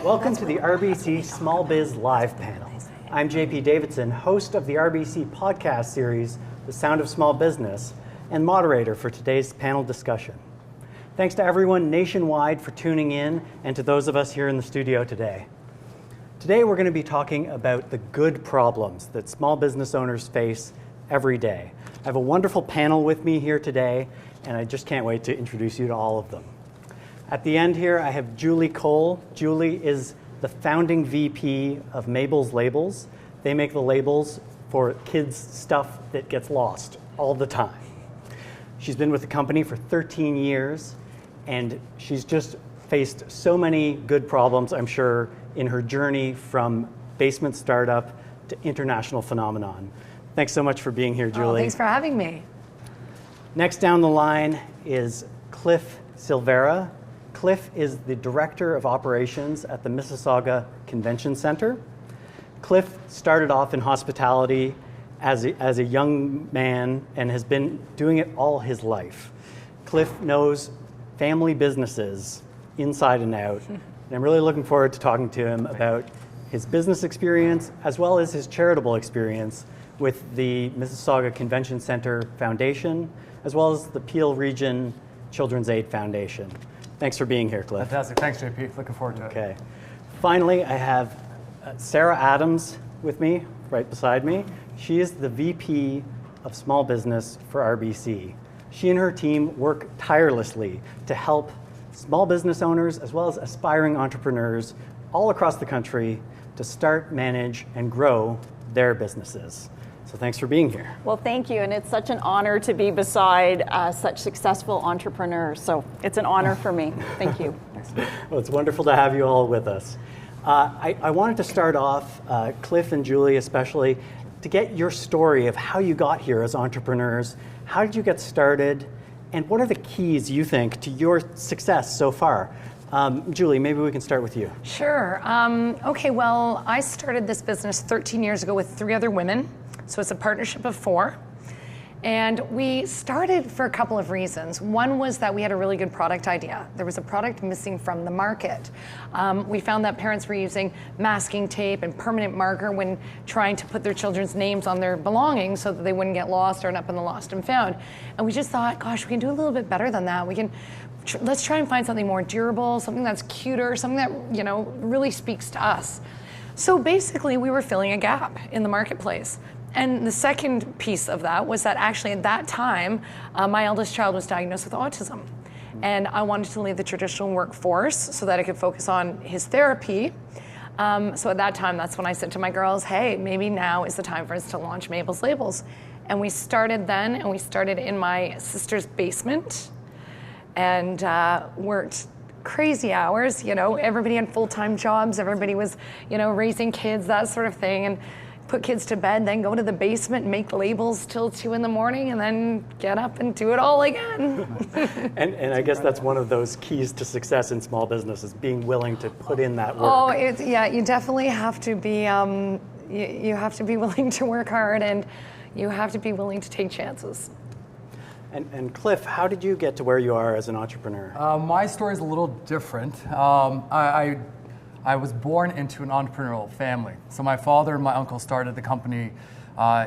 Welcome to the RBC Small Biz Live panel. I'm JP Davidson, host of the RBC podcast series, The Sound of Small Business, and moderator for today's panel discussion. Thanks to everyone nationwide for tuning in and to those of us here in the studio today. Today we're going to be talking about the good problems that small business owners face every day. I have a wonderful panel with me here today, and I just can't wait to introduce you to all of them. At the end here, I have Julie Cole. Julie is the founding VP of Mabel's Labels. They make the labels for kids' stuff that gets lost all the time. She's been with the company for 13 years, and she's just faced so many good problems, I'm sure, in her journey from basement startup to international phenomenon. Thanks so much for being here, Julie. Oh, thanks for having me. Next down the line is Cliff Silveira. Cliff is the Director of Operations at the Mississauga Convention Center. Cliff started off in hospitality as a young man and has been doing it all his life. Cliff knows family businesses inside and out, and I'm really looking forward to talking to him about his business experience as well as his charitable experience with the Mississauga Convention Center Foundation, as well as the Peel Region Children's Aid Foundation. Thanks for being here, Cliff. Fantastic. Thanks, JP. Looking forward to it. Okay. Finally, I have Sarah Adams with me, right beside me. She is the VP of Small Business for RBC. She and her team work tirelessly to help small business owners as well as aspiring entrepreneurs all across the country to start, manage, and grow their businesses. So thanks for being here. Well, thank you, and it's such an honor to be beside such successful entrepreneurs. So it's an honor for me. Thank you. Well, it's wonderful to have you all with us. I wanted to start off, Cliff and Julie especially, to get your story of how you got here as entrepreneurs. How did you get started, and what are the keys, you think, to your success so far? Julie, maybe we can start with you. Sure. Okay, well, I started this business 13 years ago with 3 other women. So it's a partnership of 4. And we started for a couple of reasons. One was that we had a really good product idea. There was a product missing from the market. We found that parents were using masking tape and permanent marker when trying to put their children's names on their belongings so that they wouldn't get lost or end up in the lost and found. And we just thought, gosh, we can do a little bit better than that. Let's try and find something more durable, something that's cuter, something that really speaks to us. So basically, we were filling a gap in the marketplace. And the second piece of that was that actually at that time, my eldest child was diagnosed with autism. And I wanted to leave the traditional workforce so that I could focus on his therapy. So at that time, that's when I said to my girls, hey, maybe now is the time for us to launch Mabel's Labels. And we started then, and we started in my sister's basement and worked crazy hours. Everybody had full-time jobs, everybody was, raising kids, that sort of thing. And put kids to bed, then go to the basement and make labels till 2 in the morning, and then get up and do it all again. and I guess that's one of those keys to success in small business is being willing to put in that work. Oh, you definitely have to be, you have to be willing to work hard, and you have to be willing to take chances. And Cliff, how did you get to where you are as an entrepreneur? My story is a little different. I was born into an entrepreneurial family. So my father and my uncle started the company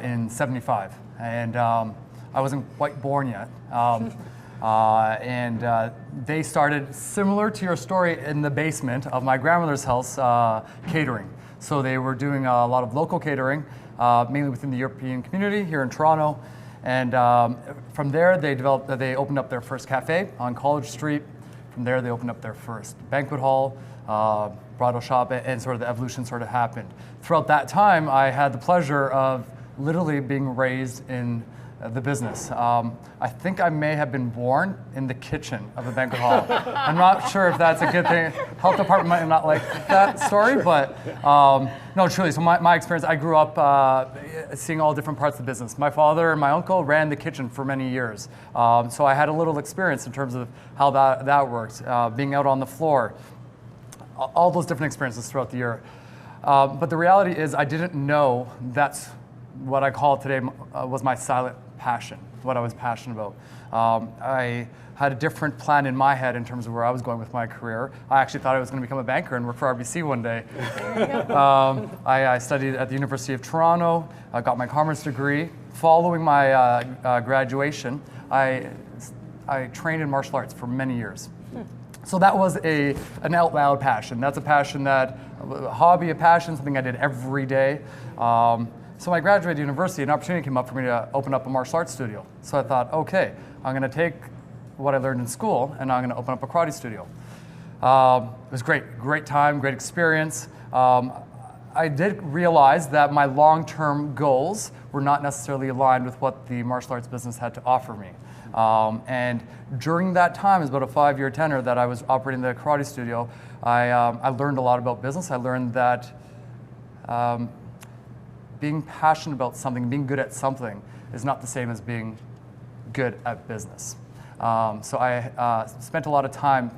in '75, and I wasn't quite born yet. They started, similar to your story, in the basement of my grandmother's house, catering. So they were doing a lot of local catering, mainly within the European community here in Toronto. And from there, they opened up their first cafe on College Street. From there, they opened up their first banquet hall, bridal shop, and sort of the evolution sort of happened. Throughout that time, I had the pleasure of literally being raised in the business. I think I may have been born in the kitchen of a banquet hall. I'm not sure if that's a good thing. Health department might not like that story, but no, truly. So my experience, I grew up seeing all different parts of the business. My father and my uncle ran the kitchen for many years. So I had a little experience in terms of how that worked, being out on the floor, all those different experiences throughout the year. But the reality is I didn't know that's what I call today was my silent passion, what I was passionate about. I had a different plan in my head in terms of where I was going with my career. I actually thought I was going to become a banker and work for RBC one day. I studied at the University of Toronto. I got my commerce degree. Following my graduation, I trained in martial arts for many years. So that was an out loud passion. That's a passion a hobby, a passion, something I did every day. So when I graduated university, an opportunity came up for me to open up a martial arts studio. So I thought, okay, I'm going to take what I learned in school and I'm going to open up a karate studio. It was great time, great experience. I did realize that my long-term goals were not necessarily aligned with what the martial arts business had to offer me. And during that time, it was about a 5-year tenure that I was operating the karate studio, I learned a lot about business. I learned that being passionate about something, being good at something, is not the same as being good at business. So I spent a lot of time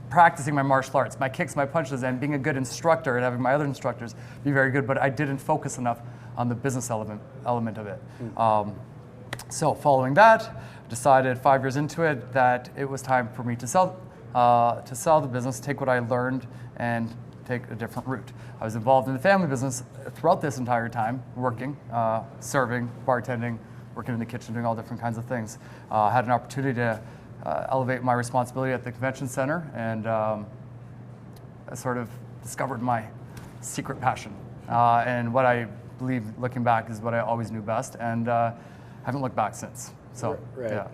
practicing my martial arts, my kicks, my punches, and being a good instructor and having my other instructors be very good, but I didn't focus enough on the business element of it. So following that, decided 5 years into it that it was time for me to sell the business, take what I learned, and take a different route. I was involved in the family business throughout this entire time, working, serving, bartending, working in the kitchen, doing all different kinds of things. Had an opportunity to elevate my responsibility at the convention center, and I sort of discovered my secret passion. And what I believe, looking back, is what I always knew best, and haven't looked back since. So, right. yeah.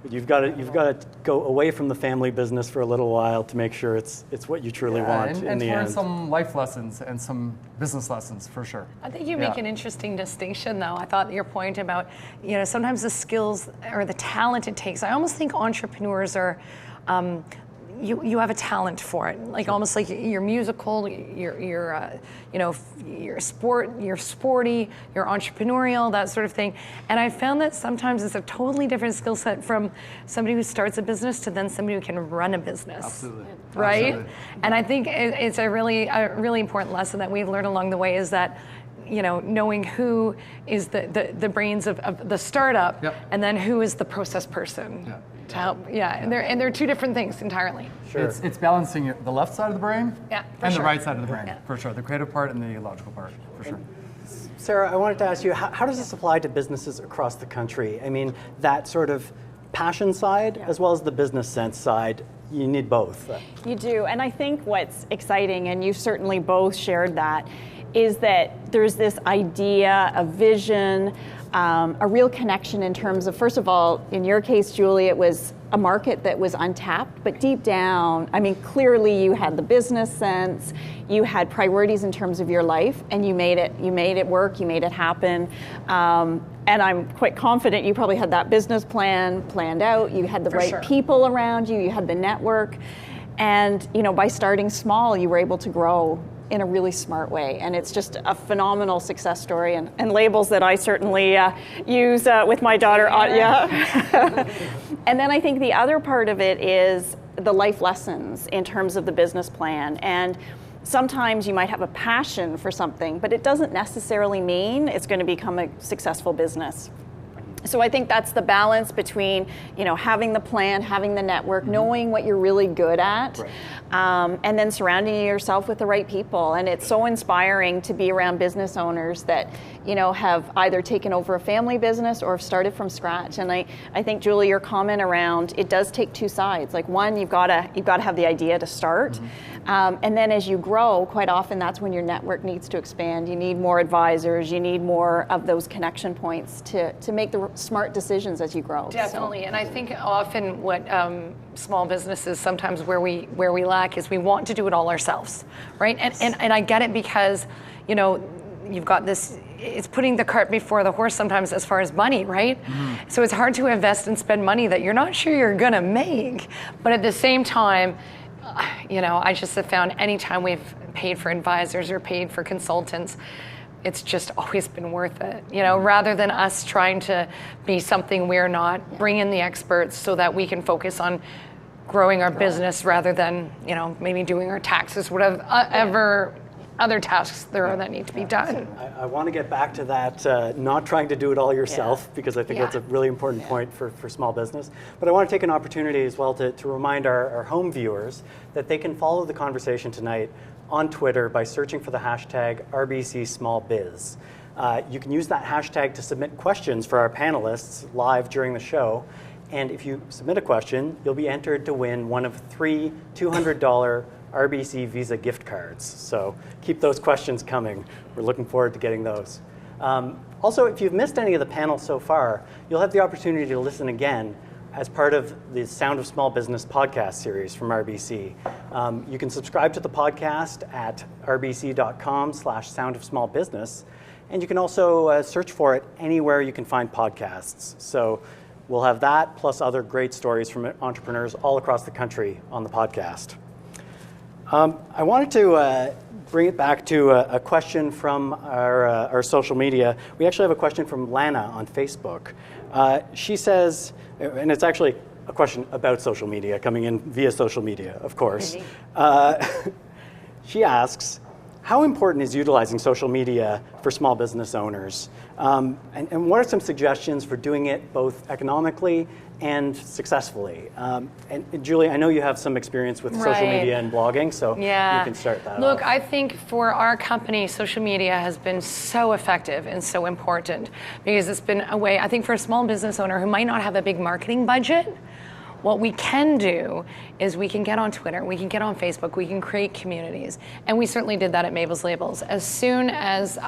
But you've got to go away from the family business for a little while to make sure it's what you truly want in the end. And learn some life lessons and some business lessons for sure. I think you make an interesting distinction, though. I thought your point about, sometimes the skills or the talent it takes. I almost think entrepreneurs are, you have a talent for it, like almost like you're musical, you're sporty, you're entrepreneurial, that sort of thing. And I found that sometimes it's a totally different skill set from somebody who starts a business to then somebody who can run a business. Absolutely. Right? Absolutely. And I think it's a really important lesson that we've learned along the way is that, knowing who is the brains of the startup, yep, and then who is the process person. Yeah. To help, and they're two different things entirely. Sure. It's balancing the left side of the brain and the right side of the brain, for sure. The creative part and the logical part, for sure. Sarah, I wanted to ask you, how does this apply to businesses across the country? I mean, that sort of passion side as well as the business sense side, you need both. You do, and I think what's exciting, and you've certainly both shared that, is that there's this idea, a vision, a real connection in terms of, first of all, in your case, Julie, it was a market that was untapped, but deep down, I mean, clearly you had the business sense, you had priorities in terms of your life, and you made it work, you made it happen. And I'm quite confident you probably had that business plan planned out, you had the right people around you, you had the network, and by starting small, you were able to grow in a really smart way. And it's just a phenomenal success story, and labels that I certainly use with my daughter. And then I think the other part of it is the life lessons in terms of the business plan. And sometimes you might have a passion for something, but it doesn't necessarily mean it's going to become a successful business. So I think that's the balance between, having the plan, having the network, knowing what you're really good at, and then surrounding yourself with the right people. And it's so inspiring to be around business owners that, have either taken over a family business or have started from scratch. And I think, Julie, your comment around it does take two sides. Like one, you've got to have the idea to start. And then as you grow, quite often that's when your network needs to expand. You need more advisors, you need more of those connection points to make the smart decisions as you grow. Definitely, and I think often what small businesses sometimes where we lack is we want to do it all ourselves, right? And I get it because, you've got this, it's putting the cart before the horse sometimes as far as money, right? So it's hard to invest and spend money that you're not sure you're gonna make, but at the same time, I just have found anytime we've paid for advisors or paid for consultants, it's just always been worth it, rather than us trying to be something we're not, bring in the experts so that we can focus on growing our business rather than, maybe doing our taxes, whatever other tasks there are that need to be done. I want to get back to that, not trying to do it all yourself, because I think that's a really important point for small business. But I want to take an opportunity as well to remind our home viewers that they can follow the conversation tonight on Twitter by searching for the hashtag RBCSmallBiz. You can use that hashtag to submit questions for our panelists live during the show. And if you submit a question, you'll be entered to win one of 3 $200 RBC Visa gift cards. So keep those questions coming. We're looking forward to getting those. Also, if you've missed any of the panel so far, you'll have the opportunity to listen again as part of the Sound of Small Business podcast series from RBC. You can subscribe to the podcast at rbc.com/soundofsmallbusiness, and you can also search for it anywhere you can find podcasts. So we'll have that plus other great stories from entrepreneurs all across the country on the podcast. I wanted to bring it back to a question from our social media. We actually have a question from Lana on Facebook. She says, and it's actually a question about social media, coming in via social media, of course. She asks, how important is utilizing social media for small business owners? And what are some suggestions for doing it both economically and successfully? And Julie, I know you have some experience with social media and blogging, so you can start that Look, off. I think for our company, social media has been so effective and so important because it's been a way, I think for a small business owner who might not have a big marketing budget, what we can do is we can get on Twitter, we can get on Facebook, we can create communities. And we certainly did that at Mabel's Labels. As soon as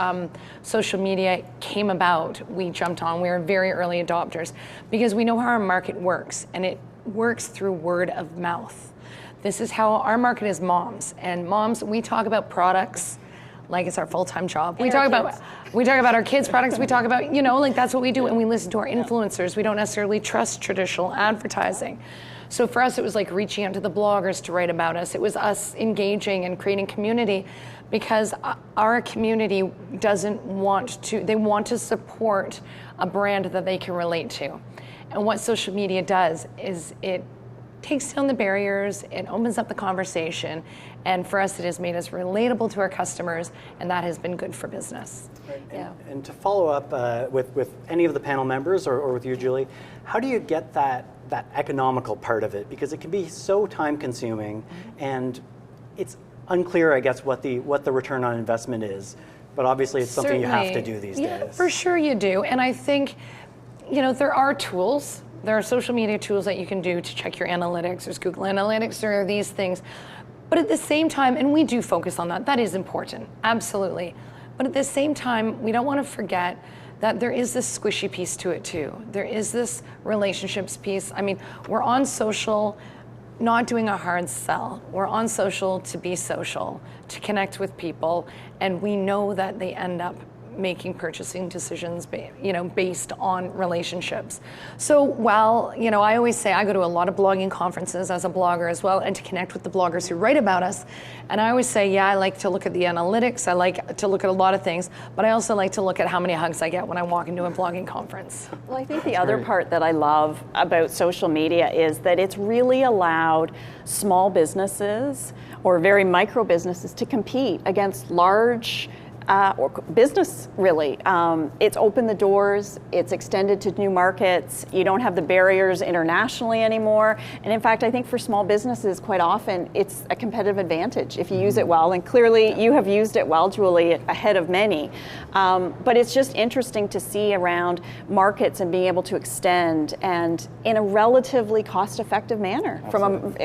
social media came about, we jumped on. We were very early adopters because we know how our market works, and it works through word of mouth. This is how our market is moms. And moms, we talk about products like it's our full-time job. We talk about our kids' products. We talk about, like that's what we do. And we listen to our influencers. We don't necessarily trust traditional advertising. So for us, it was like reaching out to the bloggers to write about us. It was us engaging and creating community because our community they want to support a brand that they can relate to. And what social media does is it takes down the barriers, it opens up the conversation, and for us it has made us relatable to our customers, and that has been good for business. Right. And to follow up with any of the panel members or with you, Julie, how do you get that economical part of it? Because it can be so time consuming, and it's unclear, I guess, what the return on investment is. But obviously it's something you have to do these days. Yeah, for sure you do. And I think, there are tools. There are social media tools that you can do to check your analytics. There's Google Analytics, there are these things. But at the same time, and we do focus on that is important, absolutely. But at the same time, we don't want to forget that there is this squishy piece to it too. There is this relationships piece. I mean, we're on social, not doing a hard sell. We're on social to be social, to connect with people, and we know that they end up making purchasing decisions, based on relationships. So while, I always say I go to a lot of blogging conferences as a blogger as well, and to connect with the bloggers who write about us. And I always say, I like to look at the analytics. I like to look at a lot of things, but I also like to look at how many hugs I get when I walk into a blogging conference. Well, I think the other part that I love about social media is that it's really allowed small businesses or very micro businesses to compete against large or business, really. It's opened the doors, it's extended to new markets, you don't have the barriers internationally anymore. And in fact, I think for small businesses, quite often, it's a competitive advantage if you use it well. And clearly, you have used it well, Julie, ahead of many. But it's just interesting to see around markets and being able to extend and in a relatively cost-effective manner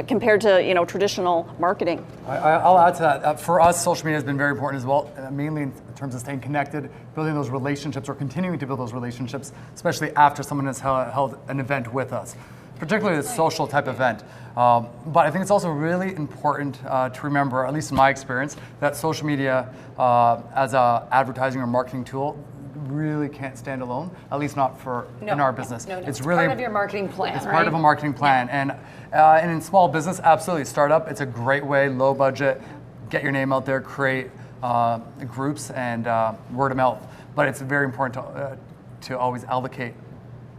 compared to traditional marketing. I'll add to that. For us, social media has been very important as well, mainly in terms of staying connected, building those relationships, or continuing to build those relationships, especially after someone has held an event with us, particularly a social type event. But I think it's also really important to remember, at least in my experience, that social media as an advertising or marketing tool really can't stand alone, at least not in our business. No. It's really part of your marketing plan. It's part of a marketing plan. And in small business, absolutely, startup, it's a great way, low budget, get your name out there, create groups and word of mouth. But it's very important to always allocate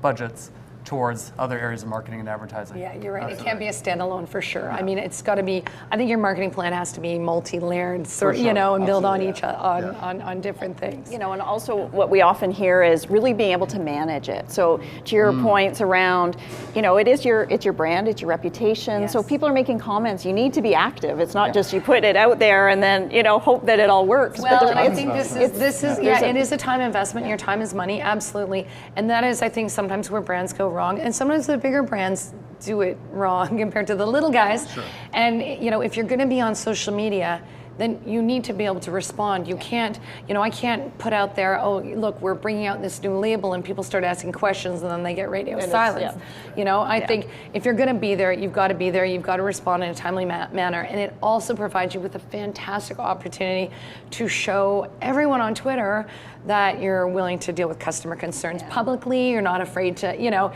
budgets towards other areas of marketing and advertising. Yeah, you're right. It can't be a standalone for sure. I mean, it's got to be. I think your marketing plan has to be multi-layered, and build on each on different things. And also what we often hear is really being able to manage it. So to your points around, it's your brand, it's your reputation. Yes. So people are making comments. You need to be active. It's not just you put it out there and then hope that it all works. Well, I think this is it is a time investment. Your time is money, absolutely, and that is, I think, sometimes where brands go wrong, and sometimes the bigger brands do it wrong compared to the little guys. Sure. And if you're going to be on social media, then you need to be able to respond. You can't, I can't put out there, oh, look, we're bringing out this new label, and people start asking questions, and then they get radio silence. I think if you're going to be there, you've got to be there. You've got to respond in a timely manner, and it also provides you with a fantastic opportunity to show everyone on Twitter that you're willing to deal with customer concerns publicly. You're not afraid to,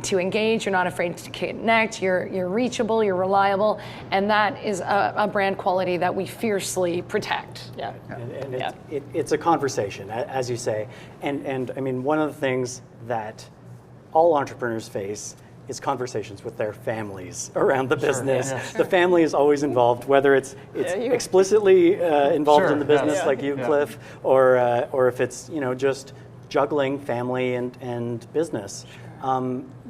to engage. You're not afraid to connect. You're reachable. You're reliable, and that is a brand quality that we fiercely protect. Yeah, and it's a conversation, as you say, and I mean, one of the things that all entrepreneurs face is conversations with their families around the business. The family is always involved, whether it's explicitly involved in the business, like you, Cliff, or if it's just juggling family and business.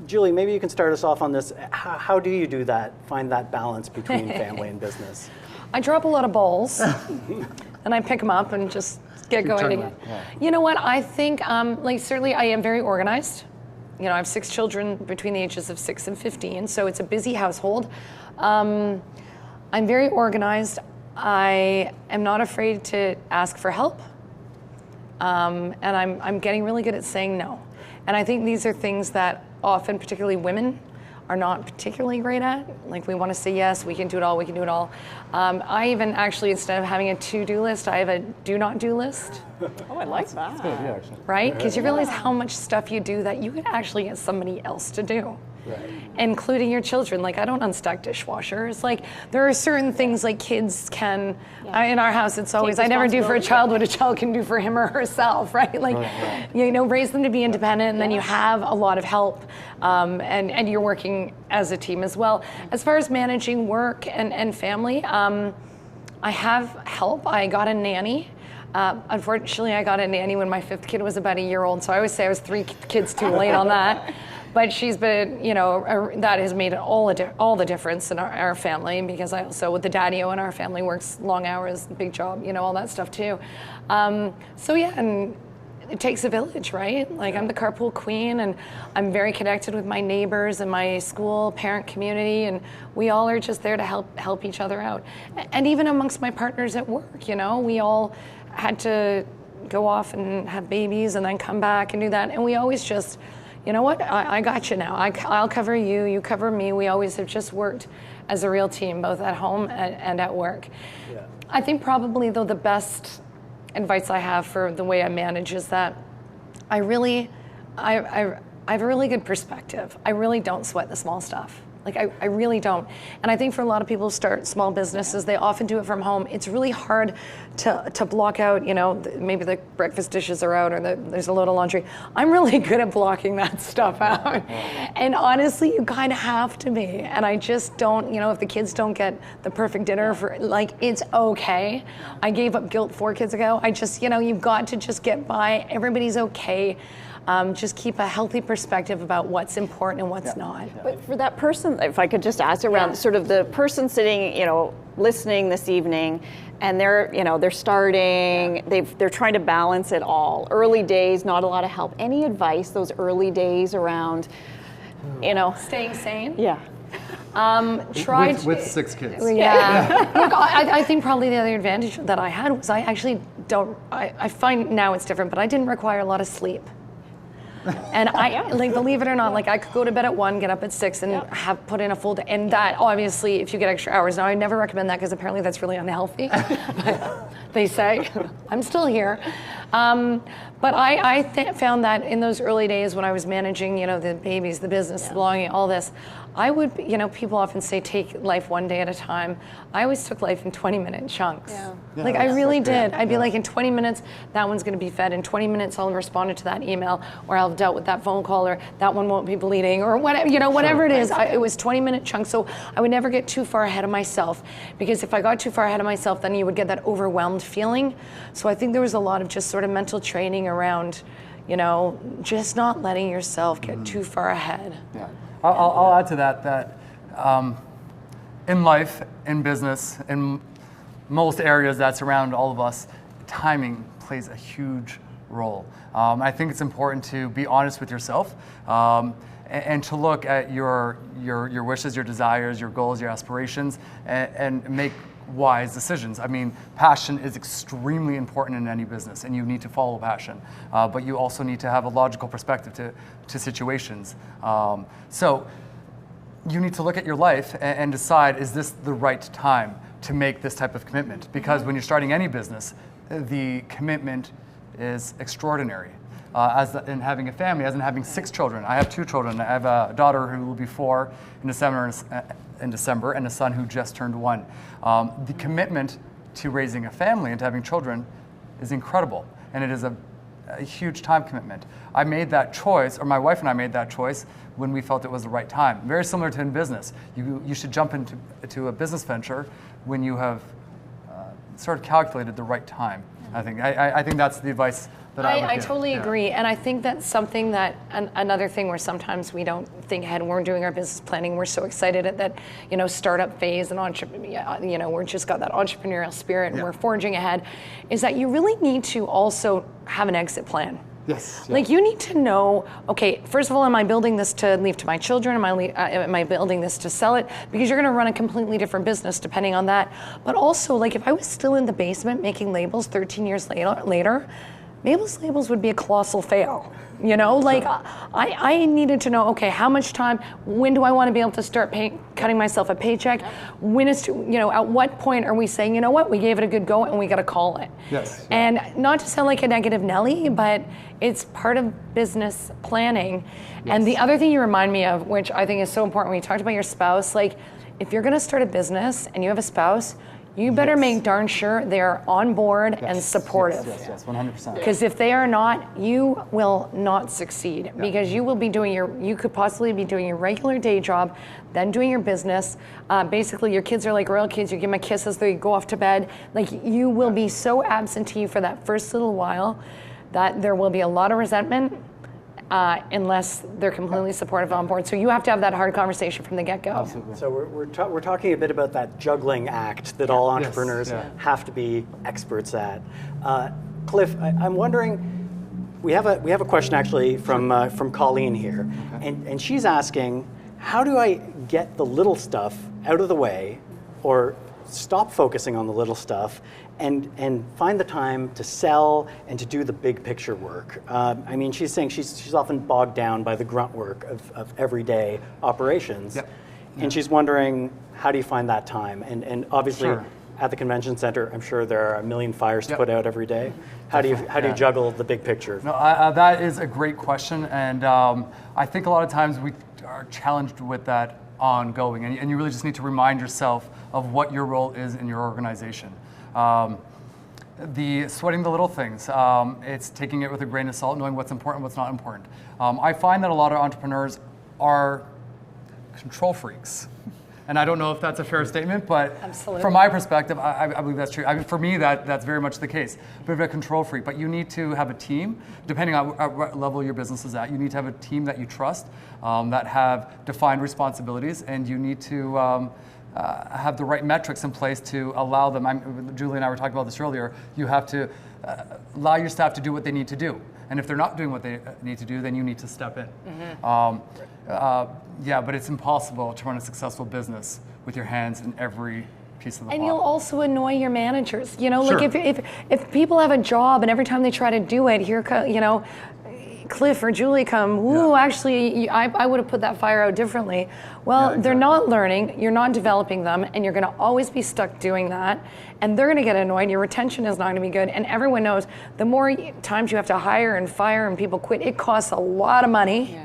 Julie, maybe you can start us off on this. How do you do that? Find that balance between family and business? I drop a lot of balls, and I pick them up and just get going again. You know what? I think, certainly I am very organized. I have 6 children between the ages of 6 and 15, so it's a busy household. I'm very organized. I am not afraid to ask for help, and I'm getting really good at saying no. And I think these are things that often, particularly women, are not particularly great at. Like, we want to say yes, we can do it all, we can do it all. I even actually, instead of having a to-do list, I have a do-not-do list. Oh, I like that. That's good, yeah, actually. Right? Because you realize how much stuff you do that you could actually get somebody else to do. Right. Including your children. Like, I don't unstack dishwashers. Like, there are certain things like kids can, in our house it's always, I never do for a child what a child can do for him or herself, right? Like, raise them to be independent, and then you have a lot of help, and you're working as a team as well. As far as managing work and family, I have help. I got a nanny. Unfortunately, I got a nanny when my 5th kid was about a year old, so I always say I was 3 kids too late on that. But she's been, that has made all the difference in our family, because I also, with the daddy-o in our family, works long hours, big job, all that stuff too. And it takes a village, right? Like, I'm the carpool queen, and I'm very connected with my neighbors and my school parent community, and we all are just there to help each other out. And even amongst my partners at work, we all had to go off and have babies and then come back and do that, and we always just, you know what, I got you now. I'll cover you, you cover me. We always have just worked as a real team, both at home and at work. Yeah. I think probably, though, the best advice I have for the way I manage is that I have a really good perspective. I really don't sweat the small stuff. Like, I really don't. And I think for a lot of people who start small businesses, they often do it from home. It's really hard to block out, maybe the breakfast dishes are out, or there's a load of laundry. I'm really good at blocking that stuff out. And honestly, you kind of have to be. And I just don't, if the kids don't get the perfect dinner, it's okay. I gave up guilt 4 kids ago. I just, you've got to just get by. Everybody's okay. Just keep a healthy perspective about what's important and what's not. But for that person, if I could just ask around sort of the person sitting, listening this evening, and they're starting, they're trying to balance it all. Early days, not a lot of help. Any advice those early days around, staying sane? Yeah. With 6 kids. Yeah. Look, I think probably the other advantage that I had was I actually I find now it's different, but I didn't require a lot of sleep. And believe it or not, I could go to bed at 1, get up at 6, and have put in a full day. And that, obviously, if you get extra hours. Now, I never recommend that, because apparently that's really unhealthy. They say. I'm still here. But I found that in those early days when I was managing, the babies, the business, the belonging, all this, I would, people often say take life one day at a time. I always took life in 20-minute chunks. Like I really did. I'd be like, in 20 minutes, that one's going to be fed. In 20 minutes, I'll have responded to that email, or I'll have dealt with that phone call, or that one won't be bleeding, or whatever, whatever it is. It was 20-minute chunks, so I would never get too far ahead of myself, because if I got too far ahead of myself, then you would get that overwhelmed feeling. So I think there was a lot of just sort of mental training around, just not letting yourself get too far ahead. Yeah. I'll add to that in life, in business, in most areas that surround all of us, timing plays a huge role. I think it's important to be honest with yourself and to look at your wishes, your desires, your goals, your aspirations, and make wise decisions. I mean, passion is extremely important in any business, and you need to follow passion, but you also need to have a logical perspective to situations. So you need to look at your life and decide, is this the right time to make this type of commitment? Because when you're starting any business, the commitment is extraordinary. As in having a family, as in having 6 children. I have 2 children. I have a daughter who will be 4 in December, and a son who just turned 1. The commitment to raising a family and to having children is incredible, and it is a huge time commitment. I made that choice, or my wife and I made that choice when we felt it was the right time. Very similar to in business. You should jump into a business venture when you have sort of calculated the right time. I think that's the advice that I would give. I totally agree, and I think that's something that another thing where sometimes we don't think ahead when we're doing our business planning. We're so excited at that, startup phase and we're just got that entrepreneurial spirit and we're forging ahead. Is that you really need to also have an exit plan. Yes. Like you need to know, okay, first of all, am I building this to leave to my children? Am I building this to sell it? Because you're going to run a completely different business depending on that. But also, like if I was still in the basement making labels 13 years later, Mabel's Labels would be a colossal fail. I needed to know, okay, how much time, when do I want to be able to start cutting myself a paycheck? When is, at what point are we saying, we gave it a good go and we got to call it? Yes. And not to sound like a negative Nelly, but it's part of business planning. Yes. And the other thing you remind me of, which I think is so important when you talked about your spouse, like if you're going to start a business and you have a spouse, you better make darn sure they're on board and supportive. Yes, 100%. Because if they are not, you will not succeed. Because you will be you could possibly be doing your regular day job, then doing your business. Basically, your kids are like royal kids. You give them a kiss as they go off to bed. Like you will be so absentee for that first little while that there will be a lot of resentment. Unless they're completely supportive on board. So you have to have that hard conversation from the get-go. Absolutely. So we're talking a bit about that juggling act that all entrepreneurs have to be experts at. Cliff, I'm wondering, we have a question actually from Colleen here, and she's asking, how do I get the little stuff out of the way, or stop focusing on the little stuff, and find the time to sell and to do the big picture work? She's saying she's often bogged down by the grunt work of everyday operations. Yep. And she's wondering, how do you find that time? And obviously, at the convention center, I'm sure there are a million fires to put out every day. How do you juggle the big picture? No, that is a great question, and I think a lot of times we are challenged with that ongoing, and you really just need to remind yourself of what your role is in your organization. The sweating the little things, it's taking it with a grain of salt, knowing what's important, what's not important. I find that a lot of entrepreneurs are control freaks. And I don't know if that's a fair statement, but Absolutely. From my perspective, I believe that's true. For me, that's very much the case. Bit of a control freak, but you need to have a team, depending on what level your business is at. You need to have a team that you trust, that have defined responsibilities, and you need to have the right metrics in place to allow them. Julie and I were talking about this earlier. You have to allow your staff to do what they need to do. And if they're not doing what they need to do, then you need to step in. But it's impossible to run a successful business with your hands in every piece of the pot. And you'll also annoy your managers. Like if people have a job and every time they try to do it, here, Cliff or Julie come, actually, I would have put that fire out differently. Well, they're not learning, you're not developing them, and you're going to always be stuck doing that, and they're going to get annoyed, your retention is not going to be good, and everyone knows the more times you have to hire and fire and people quit, it costs a lot of money.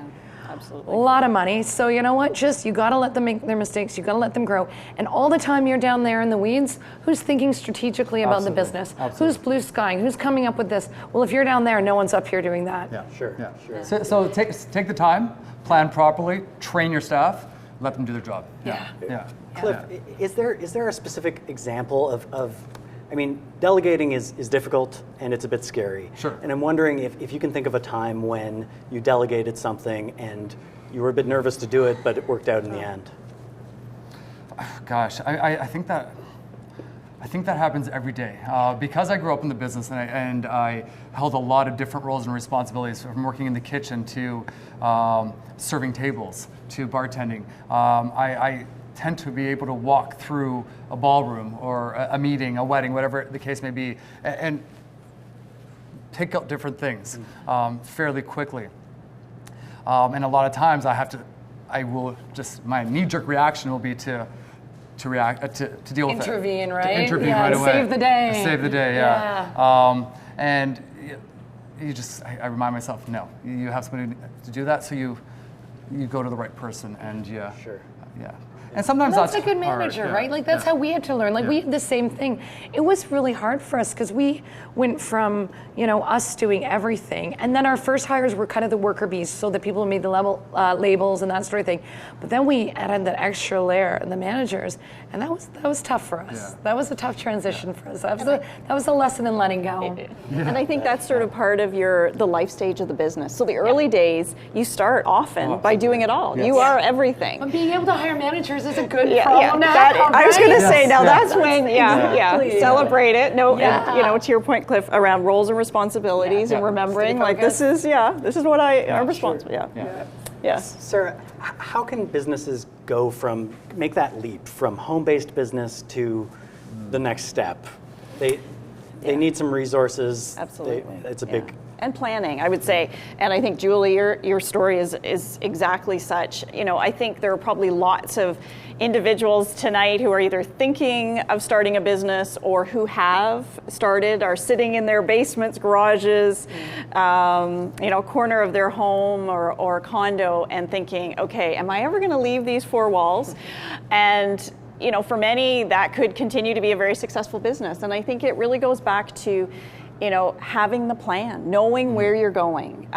Absolutely. a lot of money. So you know what? Just, you got to let them make their mistakes. You got to let them grow. And all the time you're down there in the weeds, who's thinking strategically about the business? Who's blue skying? Who's coming up with this? Well, if you're down there, no one's up here doing that. Yeah, Sure. Yeah. Sure. So take the time, plan properly, train your staff, let them do their job. Yeah. Cliff, is there a specific example of I mean, delegating is difficult and it's a bit scary. Sure. And I'm wondering if you can think of a time when you delegated something and you were a bit nervous to do it, but it worked out in the end. Gosh, I think that happens every day. Because I grew up in the business and I held a lot of different roles and responsibilities, from working in the kitchen to serving tables to bartending. I tend to be able to walk through a ballroom or a meeting, a wedding, whatever the case may be, and pick up different things fairly quickly. And a lot of times my knee-jerk reaction will be to react, to deal with it. Intervene, right? To intervene right away. Save the day. Save the day, yeah. And I remind myself, no, you have somebody to do that, so you go to the right person, and Sure. yeah. And sometimes That's a good hard, manager, yeah. right? Like that's how we had to learn. Like we had the same thing. It was really hard for us because we went from, us doing everything, and then our first hires were kind of the worker bees, so the people who made the labels and that sort of thing. But then we added that extra layer, the managers, and that was tough for us. Yeah. That was a tough transition for us. That was a lesson in letting go. And I think that's sort of part of the life stage of the business. So the early days, you start often by doing it all. Yes. You are everything. But being able to hire managers is a good Yeah, problem to that, have, I was going to right? say, now Yes. that's when, Exactly. celebrate it. No, Yeah. and, to your point, Cliff, around roles and responsibilities and remembering, Stay like this is what I'm responsible. Yeah. Yes. Sarah, how can businesses make that leap from home-based business to the next step? They need some resources. Absolutely. It's a big. And planning, I would say. And I think, Julie, your story is exactly such. I think there are probably lots of individuals tonight who are either thinking of starting a business or who have started, are sitting in their basements, garages, corner of their home or condo and thinking, okay, am I ever going to leave these four walls? And for many, that could continue to be a very successful business. And I think it really goes back to having the plan, knowing where you're going.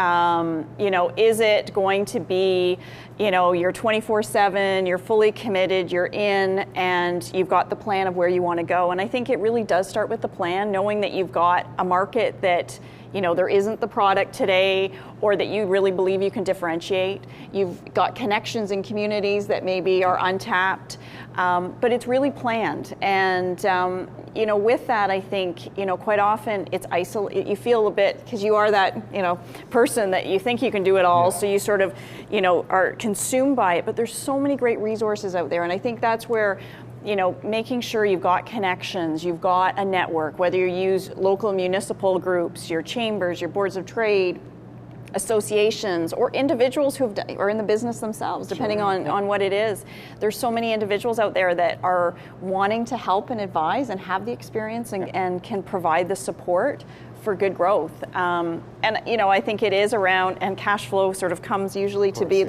Is it going to be, you're 24/7, you're fully committed, you're in, and you've got the plan of where you want to go. And I think it really does start with the plan, knowing that you've got a market that there isn't the product today, or that you really believe you can differentiate. You've got connections in communities that maybe are untapped, but it's really planned. And with that, I think quite often it's isolated. You feel a bit, because you are that person that you think you can do it all, so you sort of are consumed by it. But there's so many great resources out there, and I think that's where making sure you've got connections, you've got a network, whether you use local municipal groups, your chambers, your boards of trade, associations, or individuals who are in the business themselves, depending on what it is. There's so many individuals out there that are wanting to help and advise and have the experience and can provide the support for good growth. I think it is around, and cash flow sort of comes usually to be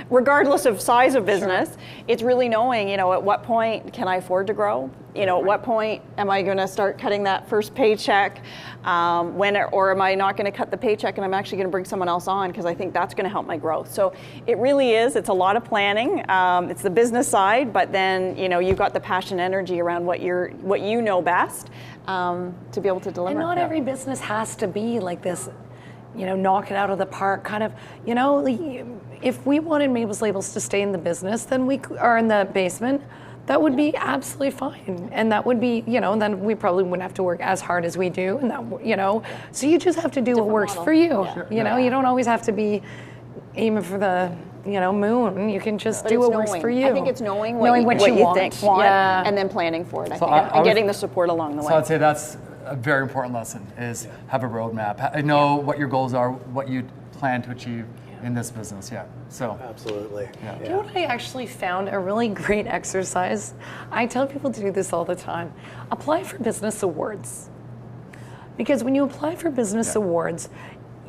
regardless of size of business, it's really knowing, at what point can I afford to grow? At what point am I going to start cutting that first paycheck? Or am I not going to cut the paycheck and I'm actually going to bring someone else on because I think that's going to help my growth? So it really is, it's a lot of planning. It's the business side, but then, you've got the passion, energy around what you know best to be able to deliver. And not every business has to be like this, knock it out of the park kind of, if we wanted Mabel's Labels to stay in the business, then we are in the basement. That would be absolutely fine, and that would be, then we probably wouldn't have to work as hard as we do, and that, so you just have to do what works for you. You don't always have to be aiming for the, moon. You can just do what works for you. I think it's knowing what you want, and then planning for it. I think, and getting the support along the way. So I'd say that's a very important lesson: is have a roadmap, know what your goals are, what you plan to achieve in this business. So Absolutely. You know what I actually found a really great exercise? I tell people to do this all the time. Apply for business awards. Because when you apply for business awards,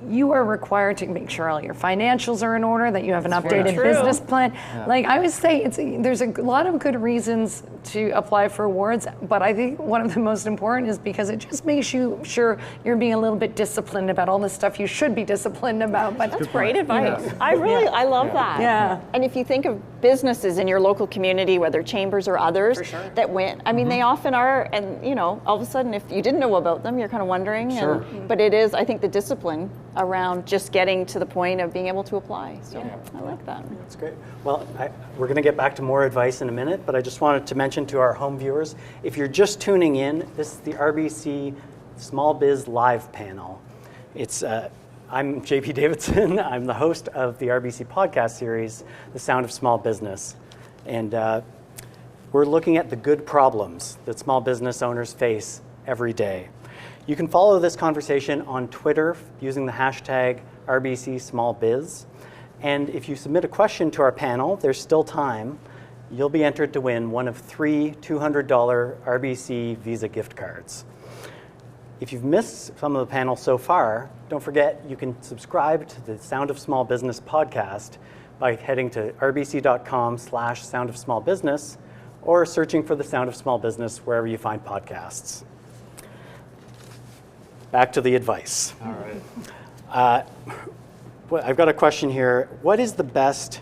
you are required to make sure all your financials are in order, that you have an updated true. business plan. Like I would say, there's a lot of good reasons to apply for awards, but I think one of the most important is because it just makes you sure you're being a little bit disciplined about all the stuff you should be disciplined about. But That's great advice. I love that. Yeah. And if you think of businesses in your local community, whether chambers or others, that win, I mean, they often are, and all of a sudden, if you didn't know about them, you're kind of wondering. Sure. But it is, I think, the discipline around just getting to the point of being able to apply. So I like that. That's great. Well, we're going to get back to more advice in a minute, but I just wanted to mention to our home viewers, if you're just tuning in, this is the RBC Small Biz Live panel. I'm JP Davidson. I'm the host of the RBC podcast series, The Sound of Small Business. And we're looking at the good problems that small business owners face every day. You can follow this conversation on Twitter using the hashtag RBCSmallBiz. And if you submit a question to our panel, there's still time. You'll be entered to win one of 3 $200 RBC Visa gift cards. If you've missed some of the panel so far, don't forget you can subscribe to the Sound of Small Business podcast by heading to rbc.com/soundofsmallbusiness or searching for the Sound of Small Business wherever you find podcasts. Back to the advice. All right. I've got a question here. What is the best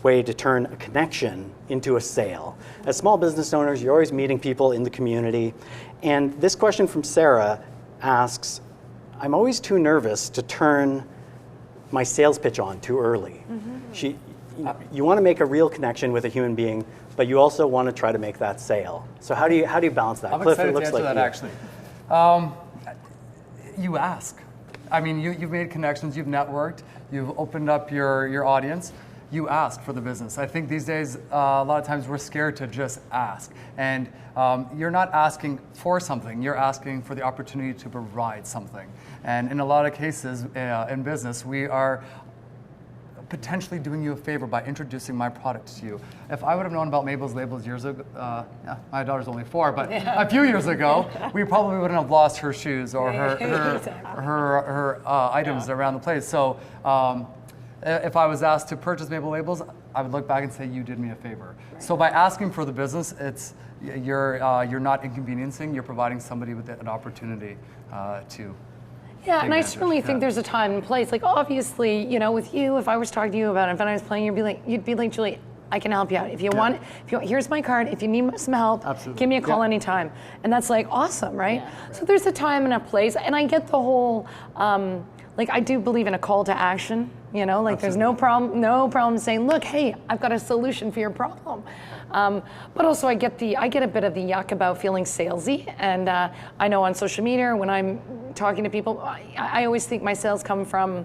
way to turn a connection into a sale? As small business owners, you're always meeting people in the community. And this question from Sarah asks, I'm always too nervous to turn my sales pitch on too early. You want to make a real connection with a human being, but you also want to try to make that sale. So how do you balance that? I'm Cliff, excited it looks to answer like that, you. actually. You ask. I mean, you've made connections, you've networked, you've opened up your audience. You ask for the business. I think these days, a lot of times we're scared to just ask. And you're not asking for something, you're asking for the opportunity to provide something. And in a lot of cases in business, we are potentially doing you a favor by introducing my product to you. If I would have known about Mabel's labels years ago, my daughter's only 4, but a few years ago, we probably wouldn't have lost her shoes or her items around the place. So if I was asked to purchase Mabel labels, I would look back and say, you did me a favor. So by asking for the business, you're not inconveniencing, you're providing somebody with an opportunity to. Yeah, and I certainly think there's a time and place. Like obviously, with you, if I was talking to you about an event I was playing, you'd be like, Julie, I can help you out. If you want, here's my card. If you need some help, give me a call anytime. And that's like awesome, right? So there's a time and a place, and I get the whole, I do believe in a call to action. There's no problem saying, look, hey, I've got a solution for your problem. But also I get a bit of the yuck about feeling salesy, and I know on social media when I'm talking to people, I always think my sales come from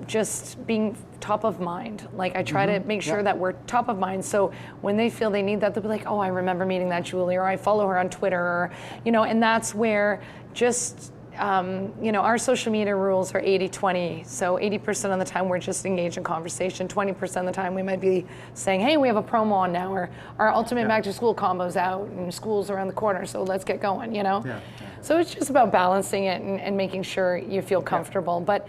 just being top of mind. Like I try to make sure that we're top of mind. So when they feel they need that, they'll be like, oh, I remember meeting that Julie, or I follow her on Twitter, or, and that's where just, our social media rules are 80-20. So 80% of the time we're just engaged in conversation. 20% of the time we might be saying, hey, we have a promo on now, or our ultimate back to school combo's out and school's around the corner, so let's get going, So it's just about balancing it and making sure you feel comfortable. But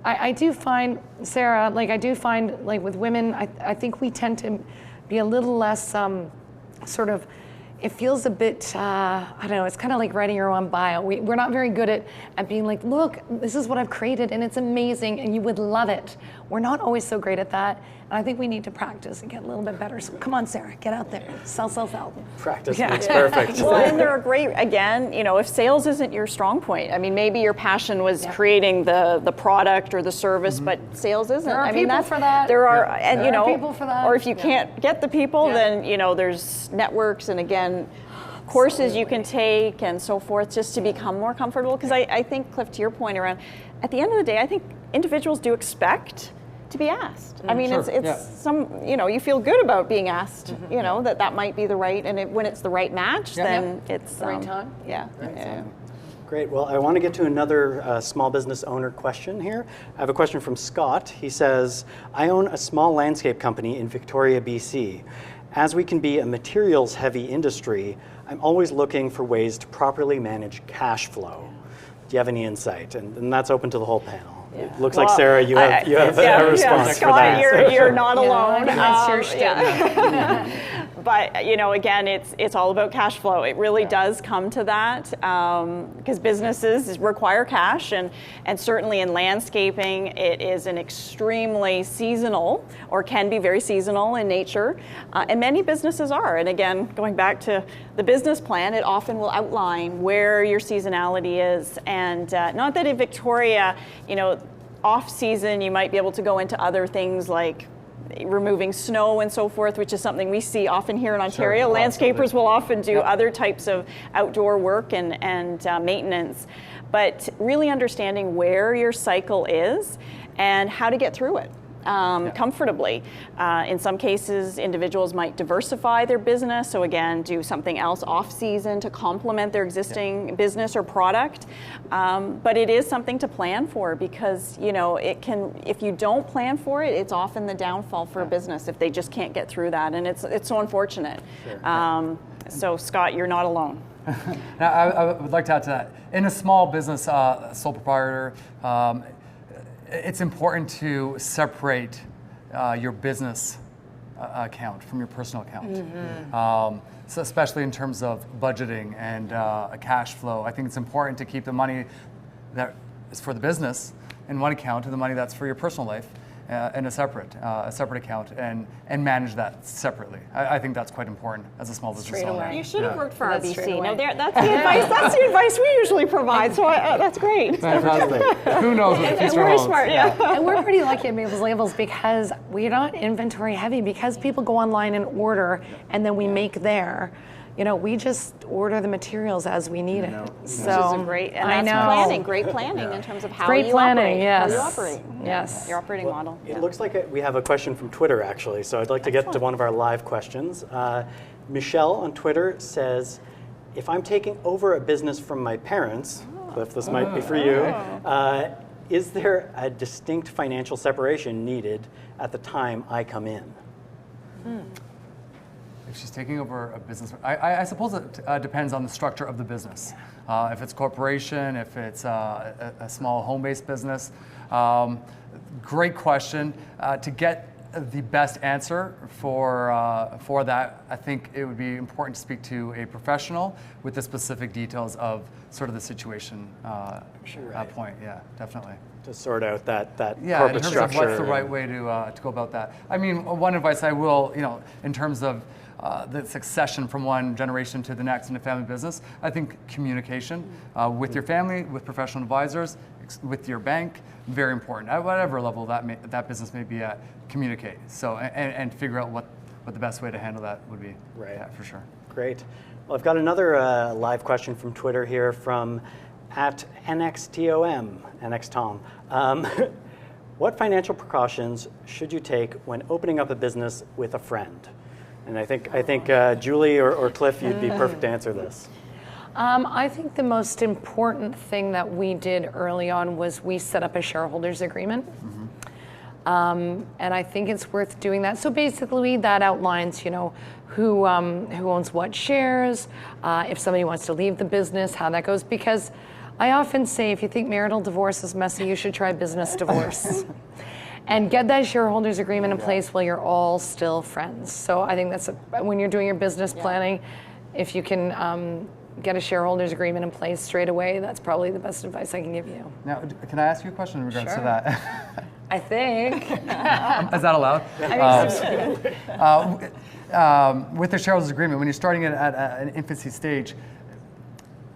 I do find, Sarah, with women, I think we tend to be a little less it feels a bit, I don't know, it's kind of like writing your own bio. We're not very good at being like, look, this is what I've created and it's amazing and you would love it. We're not always so great at that. And I think we need to practice and get a little bit better. So come on, Sarah, get out there. Sell. Practice makes perfect. Well, and they're a great, again, if sales isn't your strong point, I mean, maybe your passion was creating the product or the service, but sales isn't. There are people for that. There are, and there are people for that. Or if you can't get the people, then, there's networks and again, courses you can take and so forth just to become more comfortable. Because I think, Cliff, to your point around, at the end of the day, I think individuals do expect to be asked. I mean, it's some, you feel good about being asked, that might be the right, and when it's the right match, then it's the right time. Great. Well, I want to get to another small business owner question here. I have a question from Scott. He says, I own a small landscape company in Victoria, BC. As we can be a materials-heavy industry, I'm always looking for ways to properly manage cash flow. Do you have any insight? And that's open to the whole panel. Yeah. It looks like, Sarah, you have a response for Scott, that. you're not alone. That's your statement. But again, it's all about cash flow. It really does come to that because businesses require cash, and certainly in landscaping, it is an extremely seasonal, or can be very seasonal in nature, and many businesses are. And again, going back to the business plan, it often will outline where your seasonality is, and not that in Victoria, off season you might be able to go into other things like removing snow and so forth, which is something we see often here in Ontario. Sure, landscapers will often do other types of outdoor work and maintenance, but really understanding where your cycle is and how to get through it comfortably. In some cases, individuals might diversify their business, so again, do something else off-season to complement their existing business or product. But it is something to plan for because, it can, if you don't plan for it, it's often the downfall for a business if they just can't get through that, and it's so unfortunate. Sure. So Scott, you're not alone. Now, I would like to add to that. In a small business, sole proprietor, it's important to separate your business account from your personal account. Mm-hmm. So especially in terms of budgeting and cash flow, I think it's important to keep the money that is for the business in one account and the money that's for your personal life in a separate account, and manage that separately. I think that's quite important as a small business owner. You should have worked for RBC. No, that's the advice. That's the advice we usually provide. So that's great. Fantastic. Who knows what the future We're holds? smart, yeah. And we're pretty lucky at Mabel's Labels because we're not inventory heavy, because people go online and order, and then we make there. We just order the materials as we need it. So which is great, and that's great planning in terms of how great you planning, operate. yes. How you operate. Yes. Your operating model. It looks like we have a question from Twitter, actually, so I'd like to get to one of our live questions. Michelle on Twitter says, if I'm taking over a business from my parents, Cliff, this might be for you, is there a distinct financial separation needed at the time I come in? If she's taking over a business, I suppose it depends on the structure of the business. If it's corporation, if it's a small home-based business. Great question. To get the best answer for that, I think it would be important to speak to a professional with the specific details of sort of the situation point. Yeah, definitely. To sort out that corporate in terms structure. of what's the right way to go about that. I mean, one advice I will, in terms of the succession from one generation to the next in a family business, I think communication with your family, with professional advisors, with your bank, very important. At whatever level that business may be at, communicate. So and figure out what the best way to handle that would be. Right. Yeah, for sure. Great. Well, I've got another live question from Twitter here from @NXTOM. What financial precautions should you take when opening up a business with a friend? And I think Julie or Cliff, you'd be perfect to answer this. I think the most important thing that we did early on was we set up a shareholders agreement. Mm-hmm. And I think it's worth doing that. So basically that outlines, who owns what shares, if somebody wants to leave the business, how that goes. Because I often say, if you think marital divorce is messy, you should try business divorce. And get that shareholders agreement in place while you're all still friends. So I think that's when you're doing your business planning, if you can get a shareholders agreement in place straight away, that's probably the best advice I can give you. Now, can I ask you a question in regards to that? I think. Is that allowed? With the shareholders agreement, when you're starting it at an infancy stage,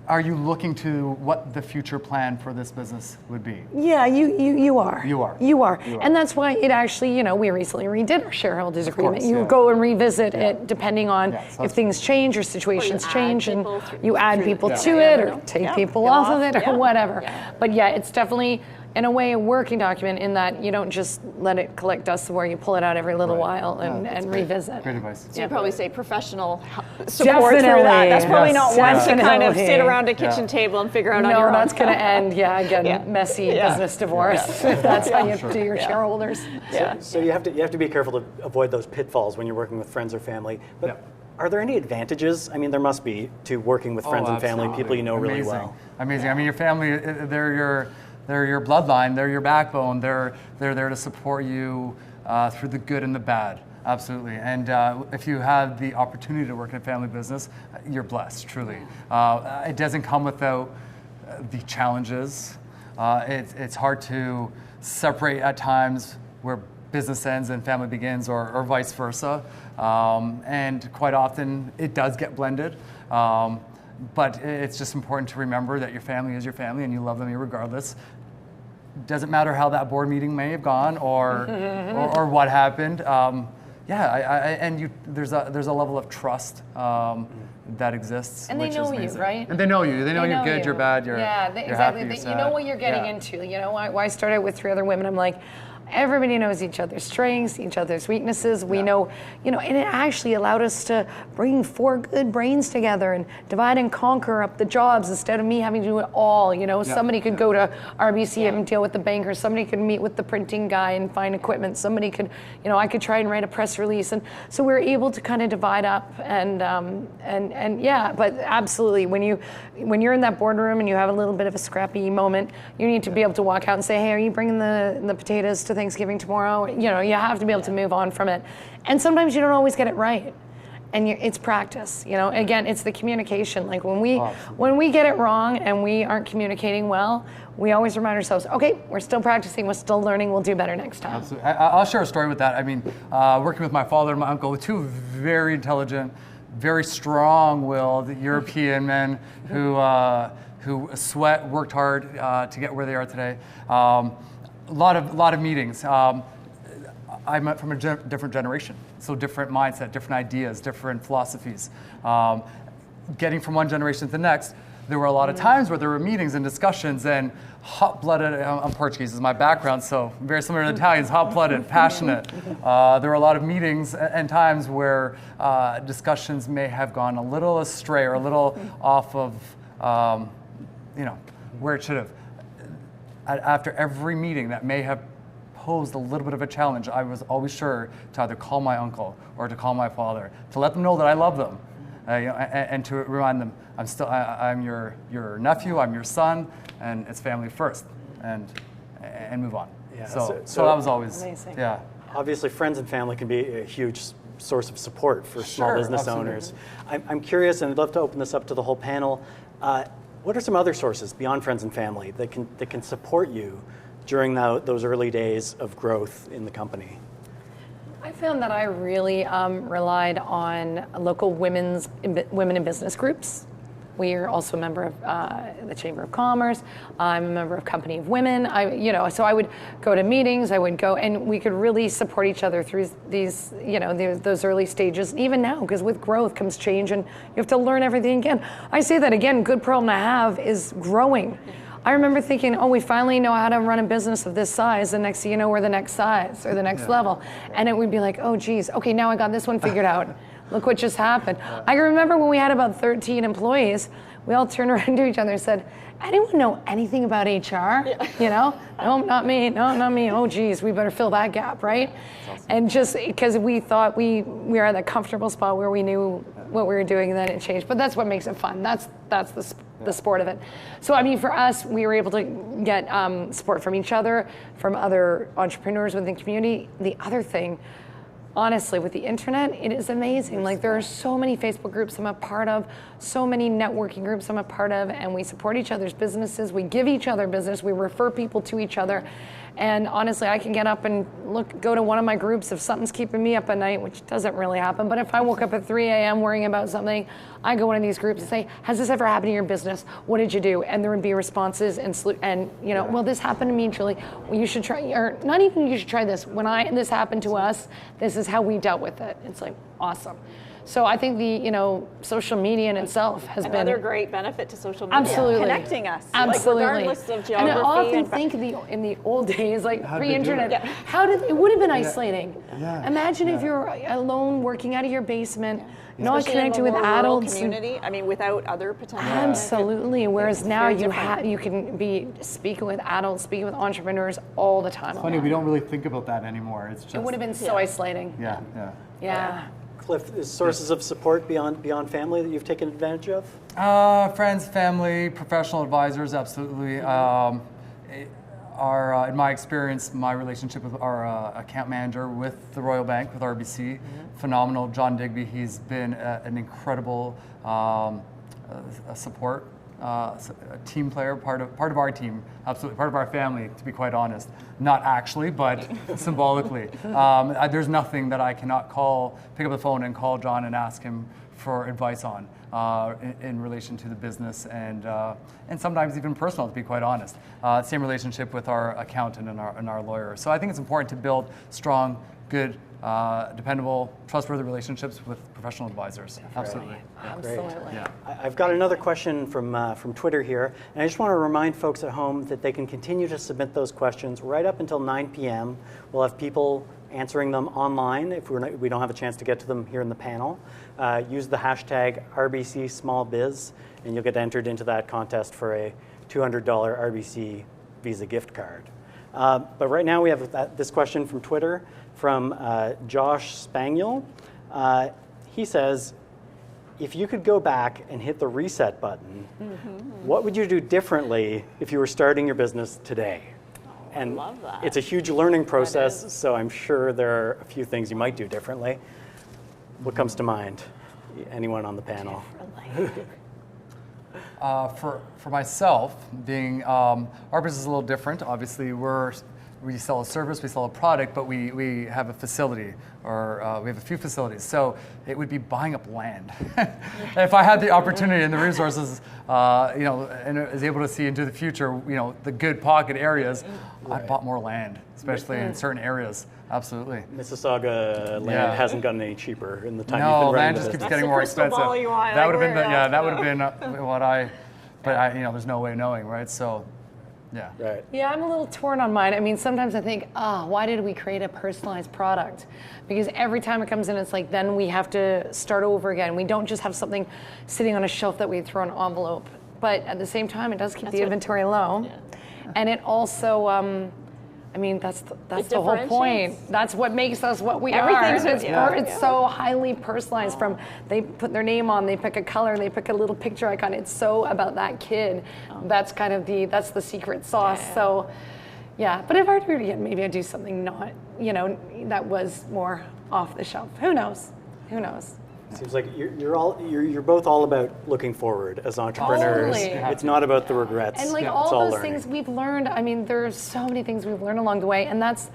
are you looking to what the future plan for this business would be? Yeah, you are. You are. You are. And that's why it actually, we recently redid our shareholders agreement. You go and revisit it depending on if things change or situations change, and you add people to it or take people off of it or whatever. But it's definitely, in a way, a working document in that you don't just let it collect dust where you pull it out every little while and revisit. Great advice. So you'd probably say professional support through that. That's probably not one to kind of sit around a kitchen table and figure out on your own. No, that's going to end, messy business divorce, if that's how you do your shareholders. So you have to be careful to avoid those pitfalls when you're working with friends or family. But Are there any advantages? I mean, there must be, to working with friends and family, people you know really well. Amazing. I mean, your family, they're your bloodline, they're your backbone, they're there to support you through the good and the bad. Absolutely. And if you have the opportunity to work in a family business, you're blessed, truly. It doesn't come without the challenges. It's hard to separate at times where business ends and family begins, or vice versa. And quite often it does get blended. But it's just important to remember that your family is your family and you love them regardless. Doesn't matter how that board meeting may have gone or what happened. There's a level of trust that exists. And they know you, right? And they know you. They know you're good, you're bad, you're exactly. happy, You know what you're getting into. You know, why I started with 3 other women. I'm like, everybody knows each other's strengths, each other's weaknesses. We know, and it actually allowed us to bring 4 good brains together and divide and conquer up the jobs instead of me having to do it all. Somebody could go to RBC and deal with the banker. Somebody could meet with the printing guy and find equipment. Somebody could, I could try and write a press release. And so we were able to kind of divide up but absolutely, when you're in that boardroom and you have a little bit of a scrappy moment, you need to be able to walk out and say, hey, are you bringing the potatoes to Thanksgiving tomorrow? You have to be able to move on from it. And sometimes you don't always get it right. And it's practice. Again, it's the communication. Like when we get it wrong and we aren't communicating well, we always remind ourselves, okay, we're still practicing, we're still learning, we'll do better next time. Absolutely. I'll share a story with that. I mean, working with my father and my uncle, 2 very intelligent, very strong-willed European men who sweat, worked hard to get where they are today. A lot of meetings. I'm from a different generation, so different mindset, different ideas, different philosophies. Getting from one generation to the next, there were a lot of times where there were meetings and discussions, and hot-blooded, I'm Portuguese is my background, so very similar to Italians, hot-blooded, passionate. There were a lot of meetings and times where discussions may have gone a little astray or a little off of, where it should have. After every meeting that may have posed a little bit of a challenge, I was always sure to either call my uncle or to call my father, to let them know that I love them, and to remind them, I'm your nephew, I'm your son, and it's family first, and move on. Yeah, so that was always amazing. Yeah. Obviously, friends and family can be a huge source of support for small business owners. I'm curious, and I'd love to open this up to the whole panel. What are some other sources beyond friends and family that can support you during those early days of growth in the company? I found that I really relied on local women in business groups. We are also a member of the Chamber of Commerce. I'm a member of Company of Women. So I would go to meetings. I would go, and we could really support each other through these, those early stages. Even now, because with growth comes change, and you have to learn everything again. I say that again. Good problem to have is growing. I remember thinking, we finally know how to run a business of this size. And next thing you know, we're the next size or the next level. And it would be like, oh, geez, okay, now I got this one figured out. Look what just happened. I remember when we had about 13 employees, we all turned around to each other and said, anyone know anything about HR? No, not me, no, not me. Oh, geez, we better fill that gap, right? Awesome. And just because we thought we were at that comfortable spot where we knew what we were doing, and then it changed. But that's what makes it fun. That's the sport of it. So, I mean, for us, we were able to get support from each other, from other entrepreneurs within the community. The other thing, honestly, with the internet, it is amazing. Like, there are so many Facebook groups I'm a part of, so many networking groups I'm a part of, and we support each other's businesses. We give each other business. We refer people to each other. And honestly, I can get up and go to one of my groups if something's keeping me up at night, which doesn't really happen. But if I woke up at 3 a.m. worrying about something, I go to one of these groups and say, has this ever happened in your business? What did you do? And there would be responses and well, this happened to me, Julie. Well, you should try, or not even you should try this. When this happened to us, this is how we dealt with it. It's like, awesome. So I think the social media in itself has been another great benefit to social media. Absolutely. Connecting us. Absolutely. Like, regardless of geography. And I often think in the old days, like pre-internet, it would have been isolating. Yeah. Imagine if you're alone working out of your basement, not especially connected in a with more rural adults. Community. I mean, without other potential. Absolutely. Whereas now very you can be speaking with adults, speaking with entrepreneurs all the time. It's funny, we don't really think about that anymore. It's just, It would have been so isolating. Yeah. Yeah. Cliff, is sources of support beyond family that you've taken advantage of? Friends, family, professional advisors, absolutely. In my experience, my relationship with our account manager with the Royal Bank, with RBC, phenomenal. John Digby, he's been an incredible support, a team player, part of our team, absolutely, part of our family, to be quite honest. Not actually, but symbolically. There's nothing that I cannot pick up the phone and call John and ask him for advice on in relation to the business and sometimes even personal, to be quite honest. Same relationship with our accountant and our lawyer. So I think it's important to build strong, good, dependable, trustworthy relationships with professional advisors. Absolutely. Yeah. Absolutely. Yeah. I've got another question from Twitter here, and I just want to remind folks at home that they can continue to submit those questions right up until 9 p.m. We'll have people answering them online if we don't have a chance to get to them here in the panel. Use the hashtag RBCSmallBiz, and you'll get entered into that contest for a $200 RBC Visa gift card. But right now we have this question from Twitter from Josh Spaniel. He says, if you could go back and hit the reset button, what would you do differently if you were starting your business today? And I love that. It's a huge learning process, so I'm sure there are a few things you might do differently. What comes to mind? Anyone on the panel? For myself, being our business is a little different. Obviously, we sell a service, we sell a product, but we have a facility, or we have a few facilities. So it would be buying up land. If I had the opportunity and the resources, and is able to see into the future, the good pocket areas, I'd bought more land, especially in certain areas. Absolutely. Mississauga land hasn't gotten any cheaper in the time you've No, been running land the just keeps business. getting more expensive. That would have been that would have been what I. But there's no way of knowing, right? So. Yeah. Right. Yeah, I'm a little torn on mine. I mean, sometimes I think, why did we create a personalized product? Because every time it comes in, it's like, then we have to start over again. We don't just have something sitting on a shelf that we throw in an envelope. But at the same time, it does keep the inventory low. Yeah. And it also, that's the whole point. That's what makes us what we are. It's so highly personalized. From they put their name on, they pick a color, they pick a little picture icon. It's so about that kid. That's kind of that's the secret sauce. Yeah. So, yeah. But if I were to do it again, maybe I'd do something not, that was more off the shelf. Who knows? Who knows? Seems like you're both all about looking forward as entrepreneurs. Totally. It's not about the regrets. And all those learning. Things we've learned. I mean, there's so many things we've learned along the way, and that's,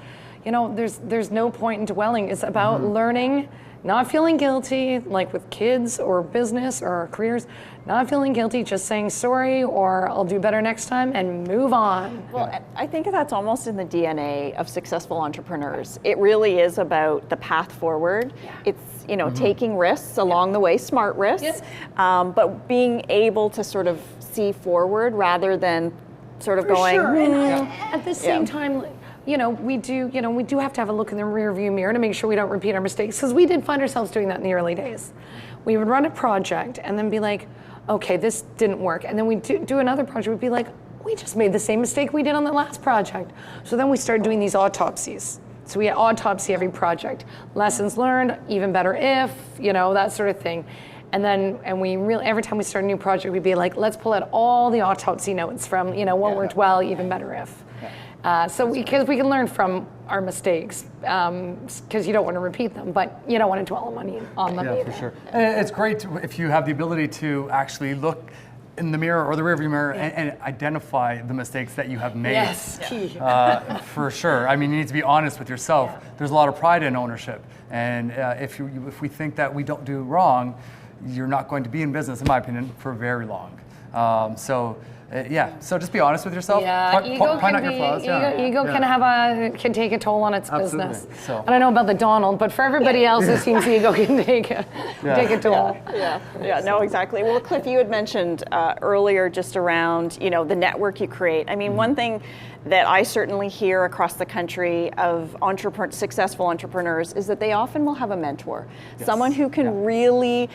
there's no point in dwelling. It's about learning, not feeling guilty, like with kids or business or careers. Not feeling guilty, just saying sorry or I'll do better next time and move on. Well, I think that's almost in the DNA of successful entrepreneurs. It really is about the path forward. Yeah. It's, taking risks along the way, smart risks, but being able to sort of see forward rather than sort of going. Sure. And at the same time, we do have to have a look in the rear view mirror to make sure we don't repeat our mistakes, because we did find ourselves doing that in the early days. We would run a project and then be like, okay, this didn't work. And then we do another project, we'd be like, we just made the same mistake we did on the last project. So then we started doing these autopsies. So we autopsy every project. Lessons learned, even better if, that sort of thing. And we really, every time we start a new project, we'd be like, let's pull out all the autopsy notes from, what worked well, even better if. Because we can learn from our mistakes, because you don't want to repeat them, but you don't want to dwell on them. Yeah, for sure. And it's great if you have the ability to actually look in the mirror or the rearview mirror and identify the mistakes that you have made. Yes, key. For sure. I mean, you need to be honest with yourself. Yeah. There's a lot of pride in ownership, and if we think that we don't do wrong, you're not going to be in business, in my opinion, for very long. So just be honest with yourself. Yeah, ego can take a toll on its Absolutely. business. So. I don't know about the Donald, but for everybody else, it seems ego can take a toll. No, exactly. Well, Cliff, you had mentioned earlier just around, the network you create. I mean, one thing that I certainly hear across the country of successful entrepreneurs is that they often will have a mentor, someone who can really,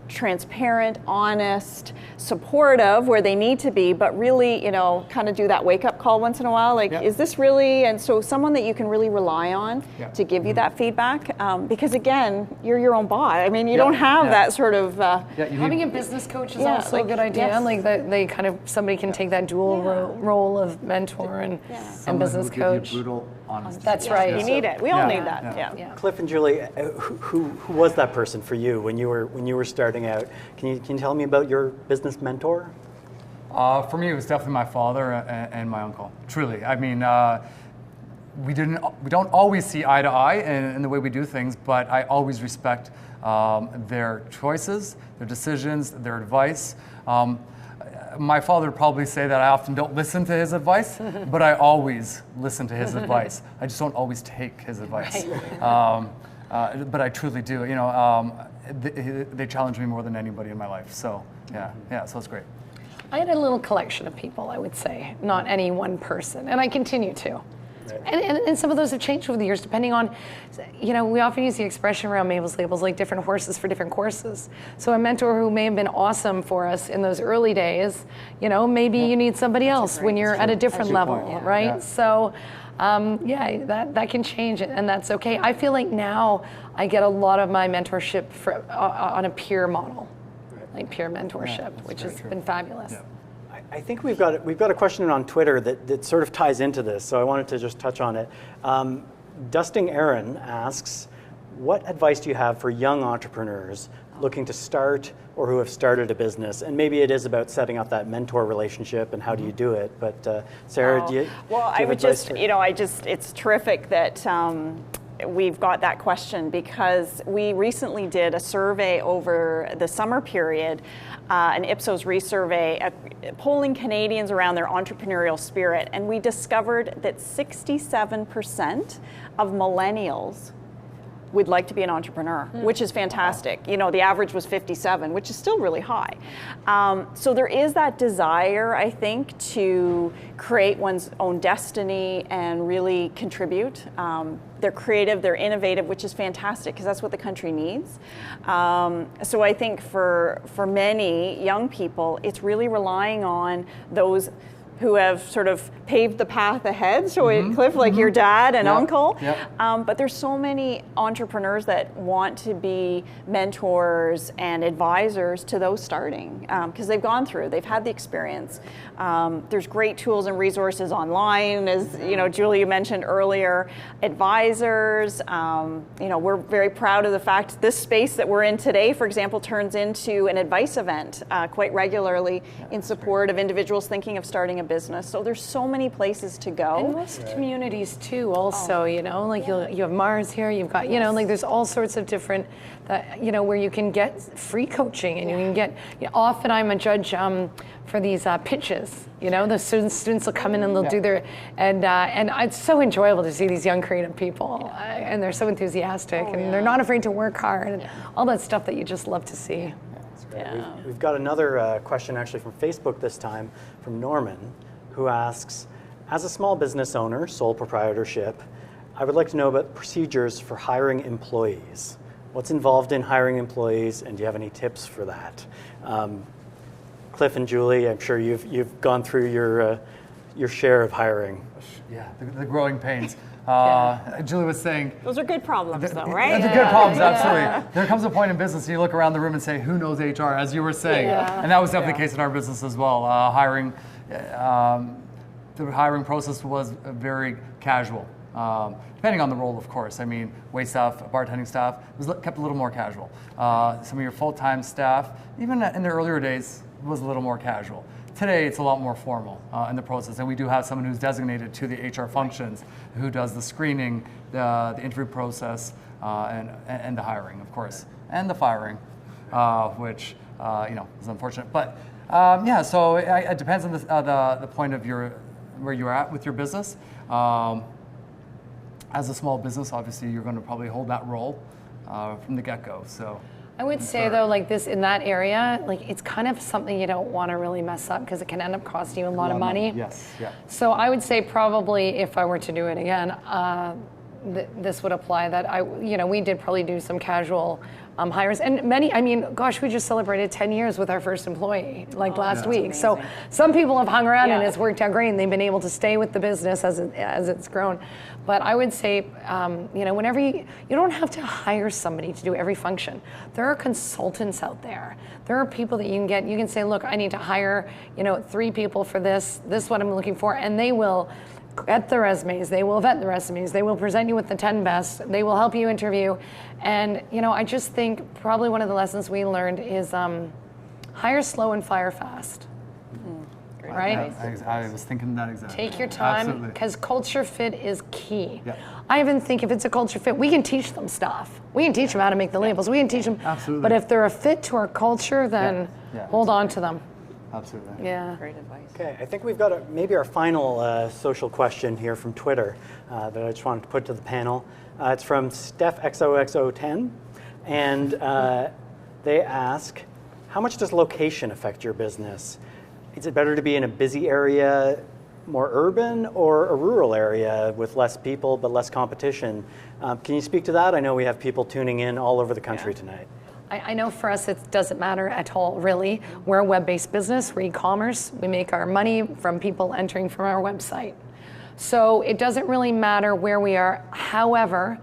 transparent, honest, supportive where they need to be, but really, kind of do that wake-up call once in a while, like, is this really, and so someone that you can really rely on to give you that feedback, because again, you're your own boss. I mean, you don't have that sort of... Having a business coach is also a good idea, like that they kind of, somebody can take that dual role of mentor and business coach. Brutal honesty. That's right. You need it. We all need that. Yeah. Cliff and Julie, who was that person for you when you were starting out? Can you tell me about your business mentor? For me, it was definitely my father and my uncle. Truly, I mean, we don't always see eye to eye in the way we do things, but I always respect their choices, their decisions, their advice. My father would probably say that I often don't listen to his advice, but I always listen to his advice. I just don't always take his advice. But I truly do. They challenge me more than anybody in my life. So so it's great. I had a little collection of people, I would say, not any one person, and I continue to. And some of those have changed over the years, depending on, we often use the expression around Mabel's Labels, like different horses for different courses. So a mentor who may have been awesome for us in those early days, maybe you need somebody else when you're at a different level, right? Yeah. So, that can change, and that's okay. I feel like now I get a lot of my mentorship on a peer model, like peer mentorship, which has been fabulous. Yeah. I think we've got a question on Twitter that sort of ties into this, so I wanted to just touch on it. Dusting Aaron asks, what advice do you have for young entrepreneurs looking to start or who have started a business? And maybe it is about setting up that mentor relationship and how do you do it. But Sarah, do you I would just, it's terrific that we've got that question, because we recently did a survey over the summer period, an Ipsos resurvey, polling Canadians around their entrepreneurial spirit, and we discovered that 67% of millennials would like to be an entrepreneur, which is fantastic. The average was 57, which is still really high. So there is that desire, I think, to create one's own destiny and really contribute. They're creative, they're innovative, which is fantastic, because that's what the country needs. So I think for many young people, it's really relying on those who have sort of paved the path ahead. So Cliff, like your dad and uncle. Yep. But there's so many entrepreneurs that want to be mentors and advisors to those starting, because they've gone through, they've had the experience. There's great tools and resources online, as Julie, you mentioned earlier. Advisors, we're very proud of the fact this space that we're in today, for example, turns into an advice event quite regularly in support of individuals thinking of starting a business. So there's so many places to go. And most communities too also, you have Mars here, you've got, like there's all sorts of different, where you can get free coaching and you can get, often I'm a judge for these pitches, the students will come in and they'll do their, and it's so enjoyable to see these young creative people and they're so enthusiastic and they're not afraid to work hard and all that stuff that you just love to see. We've got another question actually from Facebook this time, from Norman, who asks, as a small business owner, sole proprietorship, I would like to know about procedures for hiring employees. What's involved in hiring employees, and do you have any tips for that? Cliff and Julie, I'm sure you've gone through your share of hiring. Yeah, the growing pains. Julie was saying... Those are good problems, though, right? They're good problems, absolutely. There comes a point in business, you look around the room and say, who knows HR, as you were saying. And that was definitely the case in our business as well. The hiring process was very casual, depending on the role, of course. I mean, wait staff, bartending staff, was kept a little more casual. Some of your full-time staff, even in the earlier days, was a little more casual. Today, it's a lot more formal in the process, and we do have someone who's designated to the HR functions, who does the screening, the interview process, and the hiring, of course, and the firing, which is unfortunate. But so it depends on the point of where you're at with your business. As a small business, obviously, you're going to probably hold that role from the get-go. So. I would say though, like this in that area, like it's kind of something you don't want to really mess up because it can end up costing you a lot of money. Yes, yeah. So I would say probably if I were to do it again, this would apply. That we did probably do some casual hires. And many, I mean, gosh, we just celebrated 10 years with our first employee like last week. amazing. So some people have hung around and Yeah. it's worked out great and they've been able to stay with the business as it's grown. But I would say, whenever you don't have to hire somebody to do every function. There are consultants out there. There are people that you can say, look, I need to hire, 3 people for this is what I'm looking for. And they will get the resumes, they will vet the resumes, they will present you with the 10 best, they will help you interview. And, I just think probably one of the lessons we learned is hire slow and fire fast. Right? I was thinking that exactly. Take your time, Absolutely. because culture fit is key. Yeah. I even think if it's a culture fit, we can teach them stuff. We can teach them how to make the labels. We can teach them. Absolutely. But if they're a fit to our culture, then Yeah. hold on to them. Absolutely. Yeah. Great advice. Okay, I think we've got maybe our final social question here from Twitter that I just wanted to put to the panel. It's from StephXOXO10, and they ask, how much does location affect your business? Is it better to be in a busy area, more urban, or a rural area with less people but less competition? Can you speak to that? I know we have people tuning in all over the country tonight. I know for us it doesn't matter at all, really. We're a web-based business, we're e-commerce. We make our money from people entering from our website. So it doesn't really matter where we are. However,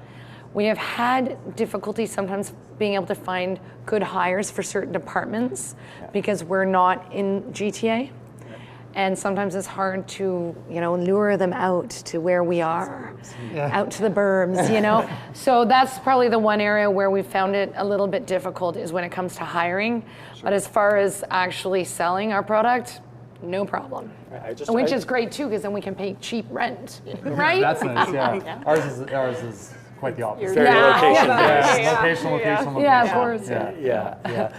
we have had difficulty sometimes being able to find good hires for certain departments because we're not in GTA. And sometimes it's hard to, lure them out to where we are, out to the burbs, So that's probably the one area where we found it a little bit difficult is when it comes to hiring. But as far as actually selling our product, no problem. Which is great too, because then we can pay cheap rent, right? That's nice, yeah. Ours is quite the opposite. Very location. Location. Yeah, of course. Yeah.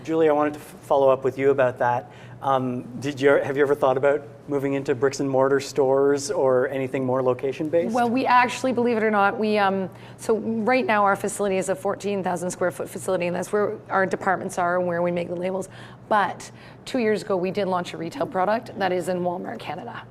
Julie, I wanted to follow up with you about that. Have you ever thought about moving into bricks and mortar stores or anything more location based? Well, we actually, believe it or not, so right now our facility is a 14,000 square foot facility, and that's where our departments are and where we make the labels. But 2 years ago, we did launch a retail product that is in Walmart Canada,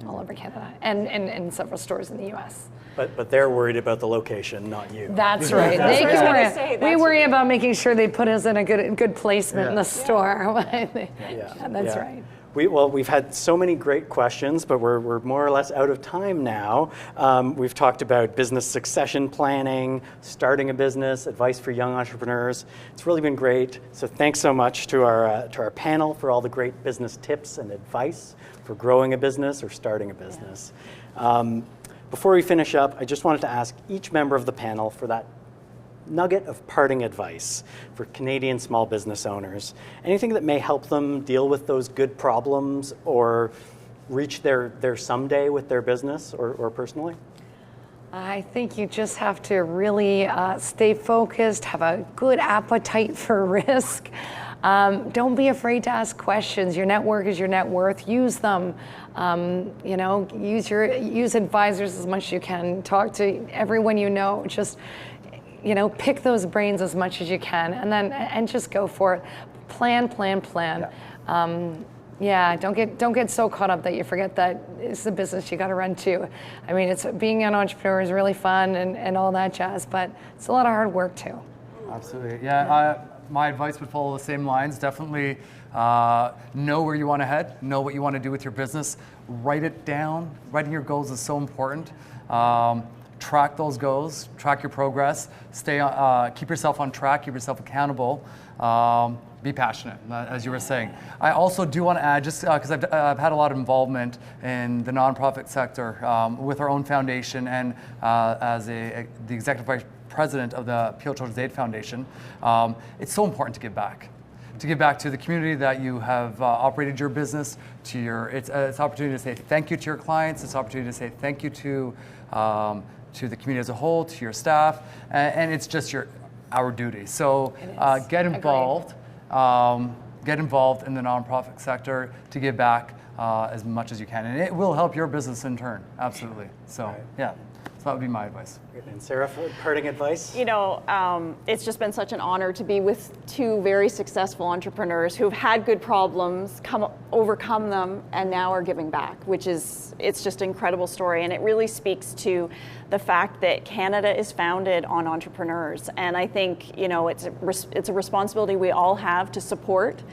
all over Canada, and several stores in the US. But they're worried about the location, not you. That's right. We worry about making sure they put us in a good placement in the store. That's right. We've had so many great questions, but we're more or less out of time now. We've talked about business succession planning, starting a business, advice for young entrepreneurs. It's really been great. So thanks so much to our panel for all the great business tips and advice for growing a business or starting a business. Before we finish up, I just wanted to ask each member of the panel for that nugget of parting advice for Canadian small business owners. Anything that may help them deal with those good problems or reach their someday with their business or personally? I think you just have to really stay focused, have a good appetite for risk. Don't be afraid to ask questions. Your network is your net worth. Use them. Use advisors as much as you can. Talk to everyone you know. Just pick those brains as much as you can, and just go for it. Plan. Don't get so caught up that you forget that it's a business you got to run too. I mean, being an entrepreneur is really fun and all that jazz, but it's a lot of hard work too. Absolutely, yeah. My advice would follow the same lines. Definitely know where you want to head, know what you want to do with your business, write it down. Writing your goals is so important. Track those goals, track your progress, keep yourself on track, keep yourself accountable, be passionate, as you were saying. I also do want to add, just because I've had a lot of involvement in the nonprofit sector with our own foundation and as the executive vice president of the Peel Children's Aid Foundation, it's so important to give back. To give back to the community that you have operated your business, it's an opportunity to say thank you to your clients, it's an opportunity to say thank you to the community as a whole, to your staff, and it's just our duty. So get involved. Get involved in the nonprofit sector to give back as much as you can, and it will help your business in turn. Absolutely. So yeah. So that would be my advice. And Sarah, parting advice? You know, it's just been such an honor to be with two very successful entrepreneurs who've had good problems, overcome them, and now are giving back, it's just an incredible story. And it really speaks to the fact that Canada is founded on entrepreneurs. And I think, you know, it's a responsibility we all have to support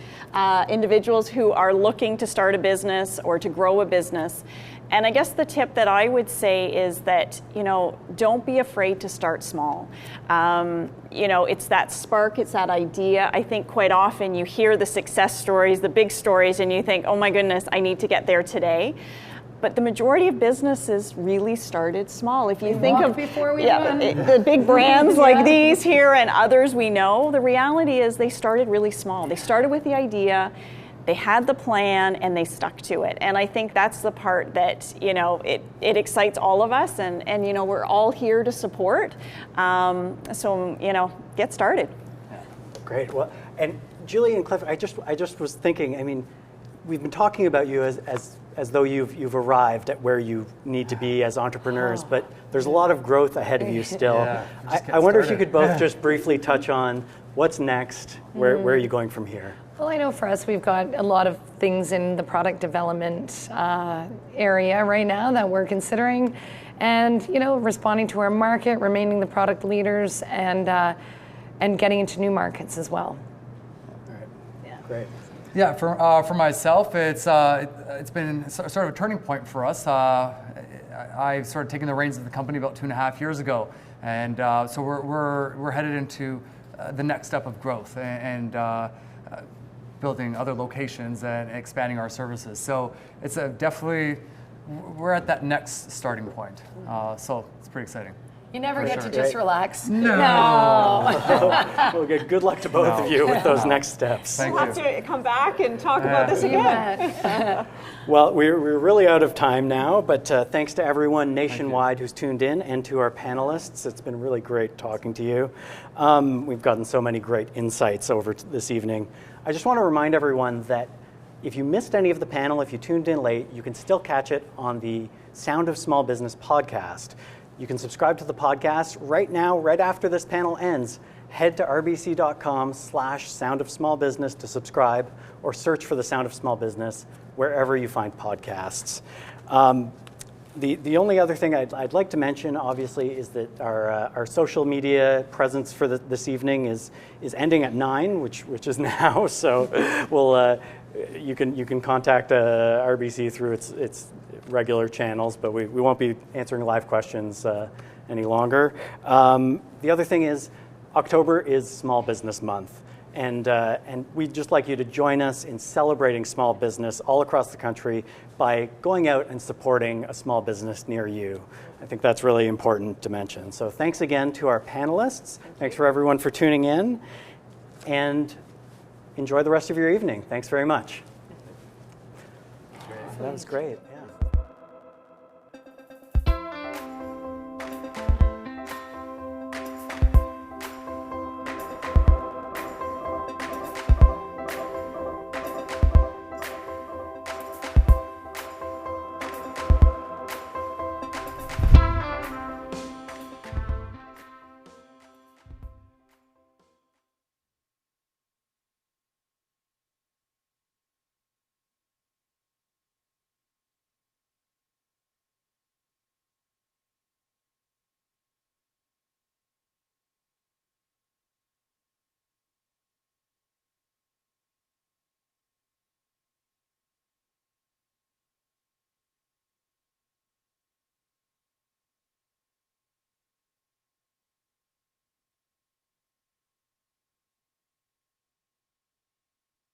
individuals who are looking to start a business or to grow a business. And I guess the tip that I would say is that, you know, don't be afraid to start small. You know, it's that spark, it's that idea. I think quite often you hear the success stories, the big stories, and you think, oh my goodness, I need to get there today. But the majority of businesses really started small. If you think of the big brands like these here and others we know, the reality is they started really small. They started with the idea, they had the plan, and they stuck to it. And I think that's the part that, you know, it excites all of us, and you know, we're all here to support. So, you know, get started. Great. Well, and Julie and Cliff, I just was thinking, I mean, we've been talking about you as though you've arrived at where you need to be as entrepreneurs, but there's a lot of growth ahead of you still. Yeah, I wonder if you could both just briefly touch on what's next, where are you going from here? Well, I know for us, we've got a lot of things in the product development area right now that we're considering, and you know, responding to our market, remaining the product leaders, and getting into new markets as well. All right. Yeah. Great. Yeah, for myself, it's been sort of a turning point for us. I started taking the reins of the company about 2.5 years ago, and so we're headed into the next step of growth and building other locations and expanding our services. So it's definitely, we're at that next starting point. So it's pretty exciting. You never get to just relax. No. Well, good luck to both of you with those next steps. Thank We'll you. have to come back and talk about this again. Well, we're really out of time now, but thanks to everyone nationwide who's tuned in and to our panelists. It's been really great talking to you. We've gotten so many great insights over this evening. I just want to remind everyone that if you missed any of the panel, if you tuned in late, you can still catch it on the Sound of Small Business podcast. You can subscribe to the podcast right now, right after this panel ends. Head to rbc.com/Sound of Small Business to subscribe, or search for the Sound of Small Business wherever you find podcasts. The only other thing I'd like to mention, obviously, is that our social media presence for this evening is ending at 9, which is now. So you can contact RBC through its regular channels, but we won't be answering live questions any longer. The other thing is, October is Small Business Month. And we'd just like you to join us in celebrating small business all across the country by going out and supporting a small business near you. I think that's really important to mention. So thanks again to our panelists. Thanks for everyone for tuning in. And enjoy the rest of your evening. Thanks very much. That was great. Yeah.